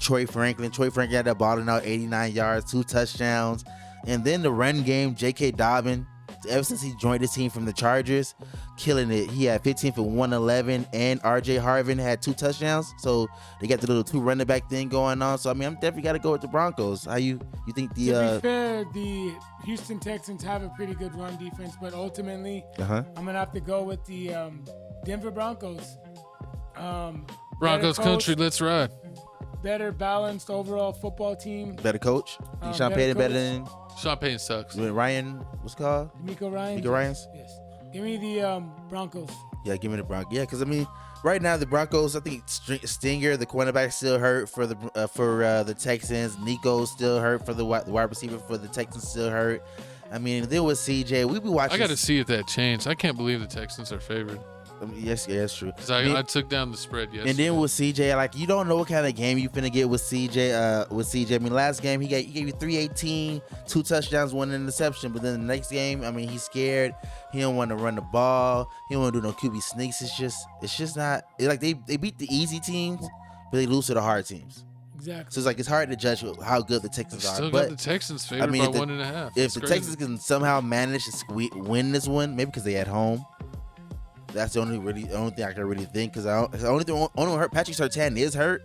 Troy Franklin had that ball out 89 yards, 2 touchdowns. And then the run game, J.K. Dobbin, ever since he joined the team from the Chargers, killing it. He had 15 for 111, and R.J. Harvin had 2 touchdowns. So they got the little 2 running back thing going on. So I'm definitely got to go with the Broncos. How you think the? To be fair, the Houston Texans have a pretty good run defense, but ultimately, I'm gonna have to go with the Denver Broncos. Broncos country, let's ride. Better balanced overall football team. Better coach. Sean Payton better than. Sean Payton sucks. Ryan, what's it called? D'Amico Ryans. Yes. Give me the Broncos. Yeah, give me the Broncos. Yeah, because right now the Broncos, I think Stinger, the cornerback, still hurt for the Texans. Nico's still hurt for the wide receiver for the Texans, still hurt. There was CJ. We be watching. I got to see if that changed. I can't believe the Texans are favored. Yes, that's true. Because I took down the spread yesterday. And then with CJ, you don't know what kind of game you finna get with CJ. Last game he gave you 318, 2 touchdowns, 1 interception. But then the next game, he's scared. He don't want to run the ball. He don't want to do no QB sneaks. It's just not. They beat the easy teams, but they lose to the hard teams. Exactly. So it's hard to judge how good the Texans are. Still got the Texans favored by 1.5. If the Texans can somehow manage to win this one, maybe because they at home. That's the only thing I can really think, because the only one hurt. Patrick Surtain is hurt.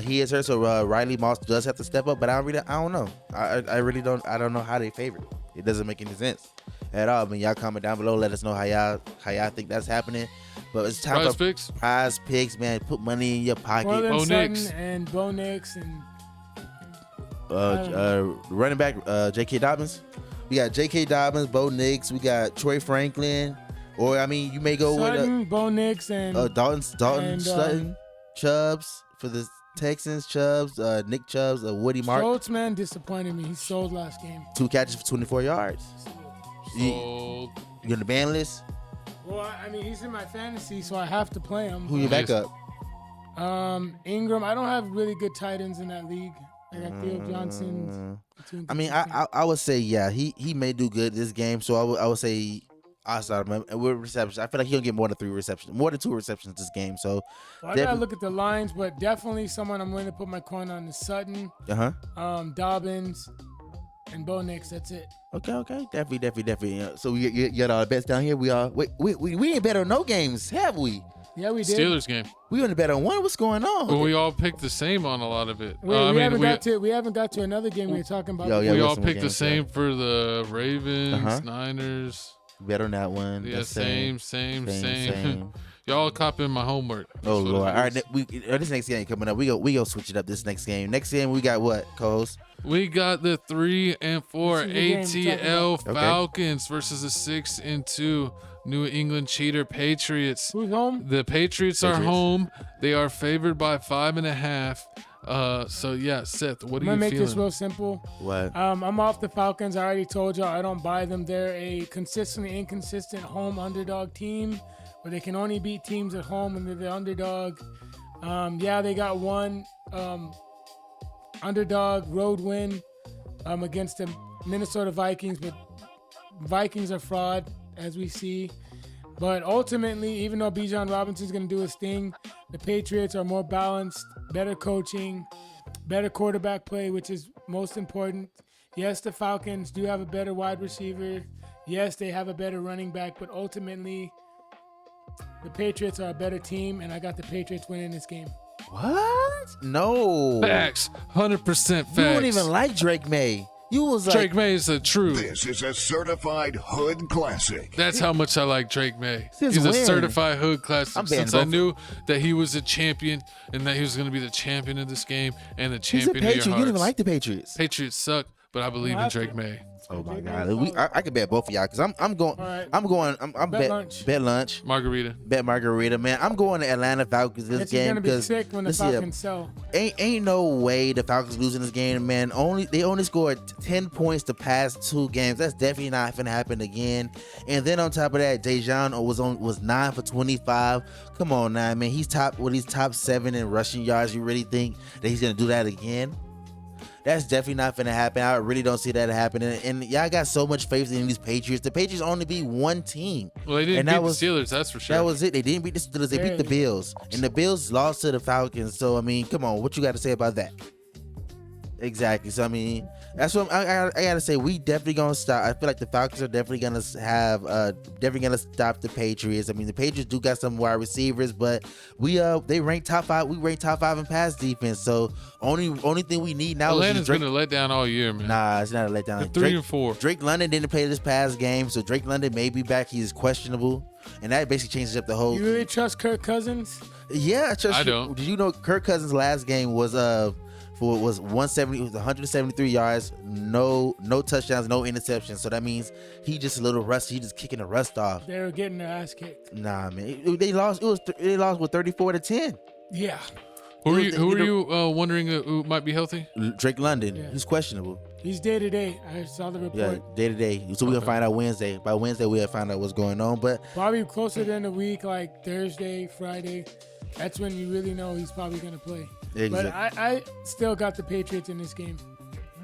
He is hurt, so Riley Moss does have to step up. But I don't know. I really don't. I don't know how they favorite. It doesn't make any sense at all. Y'all comment down below. Let us know how y'all think that's happening. But it's time for prize picks, man. Put money in your pocket. Bo Nix and running back J.K. Dobbins. We got J.K. Dobbins, Bo Nix. We got Troy Franklin. Or you may go Sutton, with Bo Nix and Dalton Sutton, Chubbs for the Texans. Chubbs, Nick Chubbs, Woody Mark. Schultz, man, disappointed me. He sold last game. 2 catches for 24 yards. Sold. You on the ban list? Well, he's in my fantasy, so I have to play him. Who you back up? Ingram. I don't have really good tight ends in that league. I got Theo Johnson. I would say he may do good this game. So I would say. I start him with receptions. I feel like he'll get more than 2 receptions this game. So I gotta look at the lines, but definitely someone I'm willing to put my coin on is Sutton, Dobbins, and Bo Nix. That's it. Okay, definitely. So we got all the bets down here. We ain't bet on no games, have we? Yeah, we did. Steelers game. We only bet on one. What's going on? Well, we all picked the same on a lot of it. We haven't got to another game we were talking about. We all picked the same for the Ravens, Niners. Bet on that one. Yeah, same. Y'all copying my homework. Oh Lord! All right, this next game coming up. We go switch it up. This next game. Next game we got what, co-host? We got the 3-4 ATL Falcons versus the 6-2 New England Cheater Patriots. Who's home? The Patriots are home. They are favored by 5.5. So yeah, Seth, what are you feeling? I'm gonna make this real simple. What? I'm off the Falcons. I already told y'all I don't buy them. They're a consistently inconsistent home underdog team, where they can only beat teams at home when they're the underdog. They got one underdog road win against Minnesota Vikings, but Vikings are fraud, as we see. But ultimately, even though Bijan Robinson's going to do his thing, the Patriots are more balanced, better coaching, better quarterback play, which is most important. Yes, the Falcons do have a better wide receiver. Yes, they have a better running back, but ultimately, the Patriots are a better team, and I got the Patriots winning this game. What? No. Facts. 100% facts. You don't even like Drake May. You was like, Drake May is a true. This is a certified hood classic. That's how much I like Drake May. Since He's when? a certified hood classic. I'm Since betting I knew that he was a champion and that he was going to be the champion of this game and the he's a champion of your Patriot. You hearts. don't even like the Patriots. Patriots suck, but I believe in Drake May. Oh my God! I could bet both of y'all because I'm going. right. I'm Bet lunch. Bet lunch. Margarita. Bet margarita, man. I'm going to Atlanta Falcons this It's game going to be because sick when the Falcons sell. ain't no way the Falcons losing this game, man. They only scored 10 points the past 2 games. That's definitely not gonna happen again. And then on top of that, Dejan was 9 for 25. Come on now, man. He's top 7 in rushing yards. You really think that he's gonna do that again? That's definitely not gonna happen. I really don't see that happening. And y'all got so much faith in these Patriots. The Patriots only beat one team. Well, they didn't beat the Steelers, that's for sure. That was it. They didn't beat the Steelers. They beat the Bills. And the Bills lost to the Falcons. So, I mean, come on. What you got to say about that? Exactly. So, I mean, that's what I got to say. We definitely going to stop. I feel like the Falcons are definitely going to have, definitely going to stop the Patriots. I mean, the Patriots do got some wide receivers, but they rank top 5. We rank top 5 in pass defense. So, only thing we need now Atlanta's been a letdown all year, man. Nah, it's not a letdown. They're 3-4. Drake London didn't play this past game, so Drake London may be back. He is questionable, and that basically changes up the whole. You really trust Kirk Cousins? Yeah, I don't. Did you know Kirk Cousins' last game was 170, it was 173 yards, no touchdowns, no interceptions. So that means he just a little rusty. He just kicking the rust off. They were getting their ass kicked. Nah, man, they lost. They lost with 34-10. Yeah. Who are you wondering who might be healthy? Drake London. Yeah. He's questionable. He's day to day. I saw the report. Yeah, day to day. So we're gonna find out Wednesday. By Wednesday, we'll find out what's going on. But probably closer than a week, like Thursday, Friday. That's when you really know he's probably gonna play. Exactly. But I still got the Patriots in this game.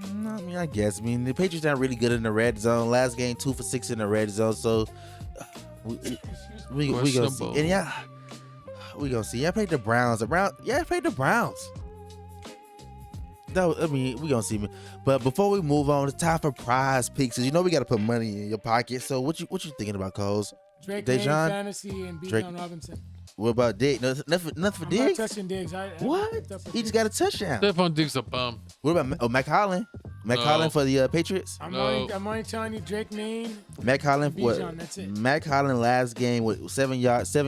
I mean, I guess. I mean, the Patriots aren't really good in the red zone. Last game, 2 for 6 in the red zone. So we gonna see. And yeah, we gonna see. Yeah, I played the Browns. I played the Browns. I mean, we gonna see. But before we move on, it's time for prize picks. You know we gotta put money in your pocket. So what you thinking about, Coles? Drake Dejan? Fantasy and Bijan Robinson. What about Diggs? Nothing for I'm Diggs? not touching Diggs. What? He just got a touchdown. Stephon Diggs a bum. What about Mac Hollin? Mac Hollin for the Patriots? I'm only telling you Drake Maine. Mac Hollin, Bijan, that's it. Mac Hollin last game with 7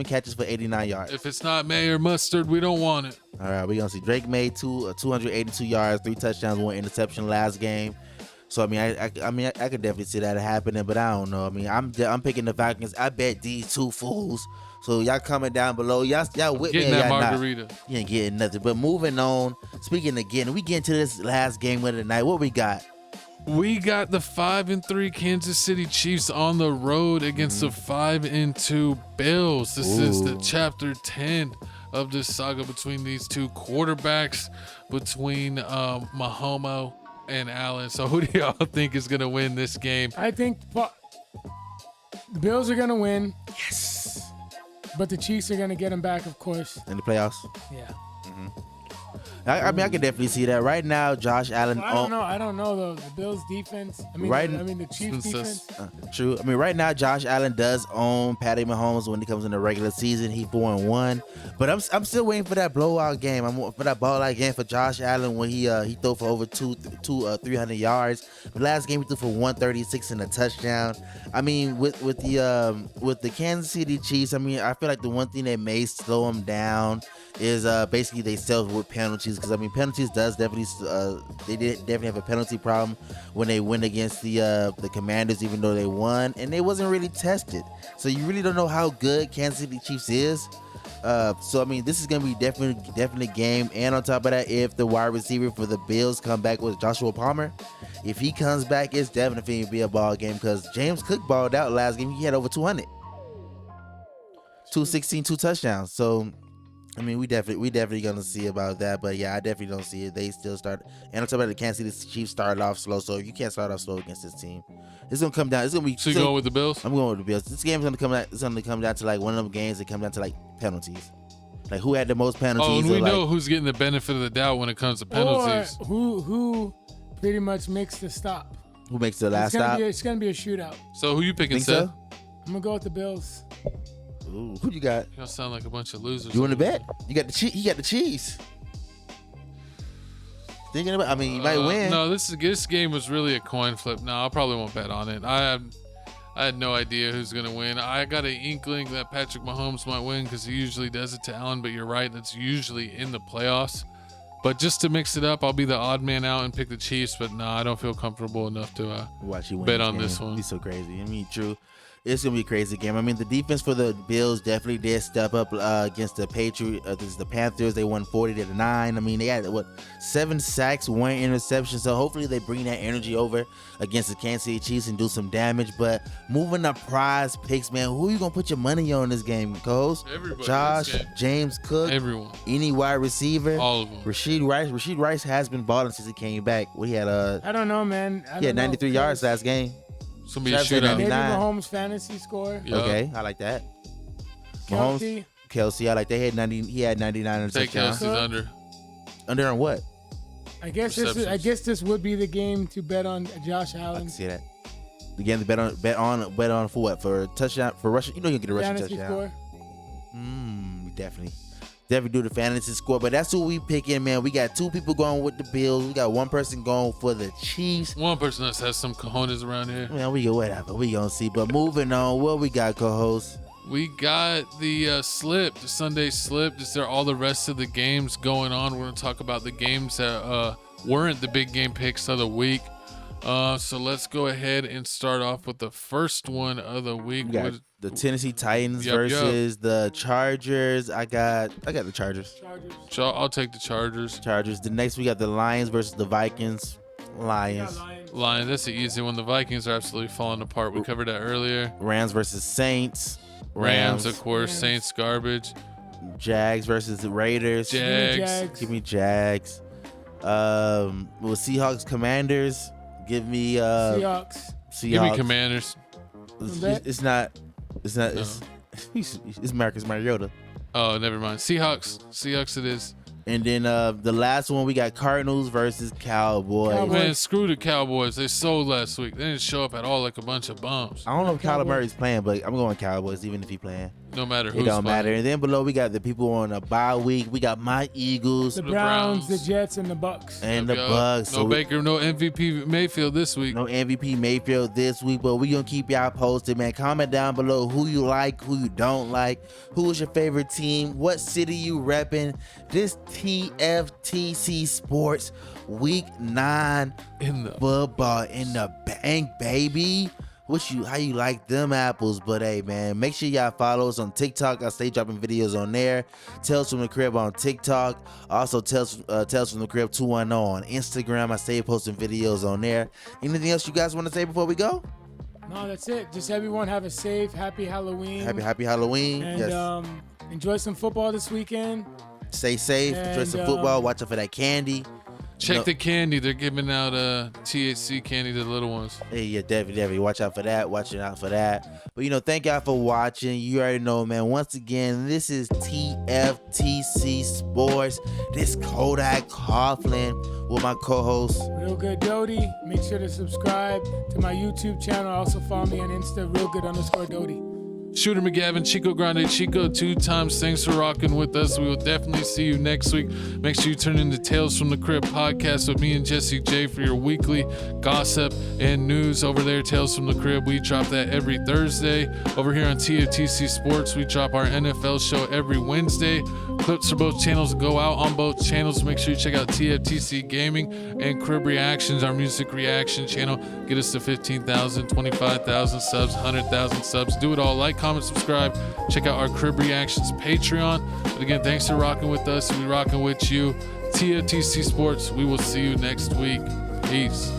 catches for 89 yards. If it's not May or Mustard, we don't want it. All right, we're gonna see Drake made 282 yards, 3 touchdowns, 1 interception last game. So I mean, I could definitely see that happening, but I don't know. I mean, I'm picking the Falcons. I bet these 2 fools. So y'all comment down below. Y'all with getting me? That y'all margarita. Not. You ain't getting nothing. But moving on. Speaking again, we get into this last game of the night. What we got? We got the 5-3 Kansas City Chiefs on the road against the 5-2 Bills. This is the chapter 10 of this saga between these two quarterbacks, between Mahomes and Allen. So who do y'all think is gonna win this game? I think the Bills are gonna win. Yes. But the Chiefs are gonna get them back, of course. In the playoffs? Yeah. I mean, I can definitely see that. Right now, Josh Allen. Well, I don't know though. The Bills defense. The Chiefs defense. True. I mean, right now, Josh Allen does own Patty Mahomes when it comes in the regular season. He 4-1. But I'm still waiting for that blowout game. I'm for that ball out game for Josh Allen when he threw for over 300 yards. The last game he threw for 136 and a touchdown. I mean, with the Kansas City Chiefs, I mean, I feel like the one thing that may slow them down is basically they self with penalties, because I mean penalties does definitely they definitely have a penalty problem when they win against the Commanders, even though they won and they wasn't really tested. So you really don't know how good Kansas City Chiefs is. So I mean this is gonna be definitely game. And on top of that, if the wide receiver for the Bills come back with Joshua Palmer, if he comes back, it's definitely gonna be a ball game, because James Cook balled out last game. He had over 200, 216, 2 touchdowns. So I mean, we definitely gonna see about that, but yeah, I definitely don't see it. They still start, and I'm talking about the Kansas City Chiefs started off slow, so you can't start off slow against this team. It's gonna come down. It's gonna be. So you going with the Bills? I'm going with the Bills. This game's gonna come out. It's gonna come down to like one of them games that come down to like penalties, like who had the most penalties. Oh, and we know who's getting the benefit of the doubt when it comes to penalties. Or who pretty much makes the stop. Who makes the last stop? It's gonna be a shootout. So who you picking, Think Seth? so? I'm gonna go with the Bills. Ooh, who you got? Y'all sound like a bunch of losers. You want to bet? You got the He got the Chiefs. Thinking about. I mean, you might win. No, this game was really a coin flip. No, I probably won't bet on it. I had no idea who's gonna win. I got an inkling that Patrick Mahomes might win because he usually does it to Allen. But you're right, that's usually in the playoffs. But just to mix it up, I'll be the odd man out and pick the Chiefs. But no, I don't feel comfortable enough to watch you win bet on this one. It'd be so crazy. I mean, true. It's gonna be a crazy game. I mean, the defense for the Bills definitely did step up against the Patriots. Against the Panthers, they won 40-9. I mean, they had 7 sacks, 1 interception. So hopefully they bring that energy over against the Kansas City Chiefs and do some damage. But moving to prize picks, man, who you gonna put your money on in this game, co-host? Everybody. Josh, James Cook, everyone, any wide receiver, all of them. Rashid Rice has been balling since he came back. He had I don't know, man. He had 93 yards last game. It's gonna be a shootout. Maybe Mahomes fantasy score. Yeah. Okay, I like that. Kelsey, I like that. He had 99 in the Take Kelsey's under. Under on what? I guess this would be the game to bet on Josh I Allen. can see that. The game to bet on for what? For a touchdown, for rushing. You know you can get a rushing Fantasy touchdown. score. Definitely do the fantasy score. But that's who we picking, man. We got 2 people going with the Bills. We got 1 person going for the Chiefs. One person that has some cojones around here. Man, we go whatever. We gonna see. But moving on, what we got, co-host? We got the slip, the Sunday slip. Is there all the rest of the games going on? We're gonna talk about the games that weren't the big game picks of the week. So let's go ahead and start off with the first one of the week. We got the Tennessee Titans versus the Chargers. I got the Chargers. I'll take the Chargers. The next we got the Lions versus the Vikings. Lions. That's the easy one. The Vikings are absolutely falling apart. We covered that earlier. Rams versus Saints. Rams, of course. Saints garbage. Jags versus the Raiders. Jags. Give me Jags. Seahawks Commanders. Give me Seahawks. Give me Commanders. It's not. No. It's Marcus Mariota. Oh, never mind. Seahawks it is. And then the last one, we got Cardinals versus Cowboys. Man, screw the Cowboys. They sold last week. They didn't show up at all, like a bunch of bums. I don't know if Kyler Murray's playing, but I'm going Cowboys even if he's playing. No matter who's It don't matter. And then below, we got the people on a bye week. We got my Eagles. The Browns, the Jets, and the Bucks. And the Bucks. No Baker, no MVP Mayfield this week. No MVP Mayfield this week, but we going to keep y'all posted, man. Comment down below who you like, who you don't like. Who is your favorite team? What city you repping? This TFTC Sports Week 9 in the football in the bank, baby. How you like them apples? But hey, man, make sure y'all follow us on TikTok. I stay dropping videos on there. Tales from the Crib on TikTok. Also Tales from the Crib 210 on Instagram. I stay posting videos on there. Anything else you guys want to say before we go? No, that's it. Just everyone have a safe, happy Halloween. Happy Halloween. And yes. Enjoy some football this weekend. Stay safe. Enjoy some football. Watch out for that candy. Check the candy. They're giving out THC candy to the little ones. Hey, yeah, definitely. Watch out for that. Watching out for that. But, thank y'all for watching. You already know, man. Once again, this is TFTC Sports. This Kodak Coughlin with my co-host. Real Good Doty. Make sure to subscribe to my YouTube channel. Also follow me on Insta, realgood_Doty. Shooter McGavin, Chico Grande, Chico 2 times. Thanks for rocking with us. We will definitely see you next week. Make sure you turn into Tales from the Crib podcast with me and Jesse J for your weekly gossip and news over there. Tales from the Crib. We drop that every Thursday. Over here on TFTC Sports, we drop our NFL show every Wednesday. Clips for both channels go out on both channels. Make sure you check out TFTC Gaming and Crib Reactions, our music reaction channel. Get us to 15,000, 25,000 subs, 100,000 subs. Do it all. Like, comment, subscribe. Check out our Crib Reactions Patreon. But again, thanks for rocking with us. We rocking with you. TFTC Sports. We will see you next week. Peace.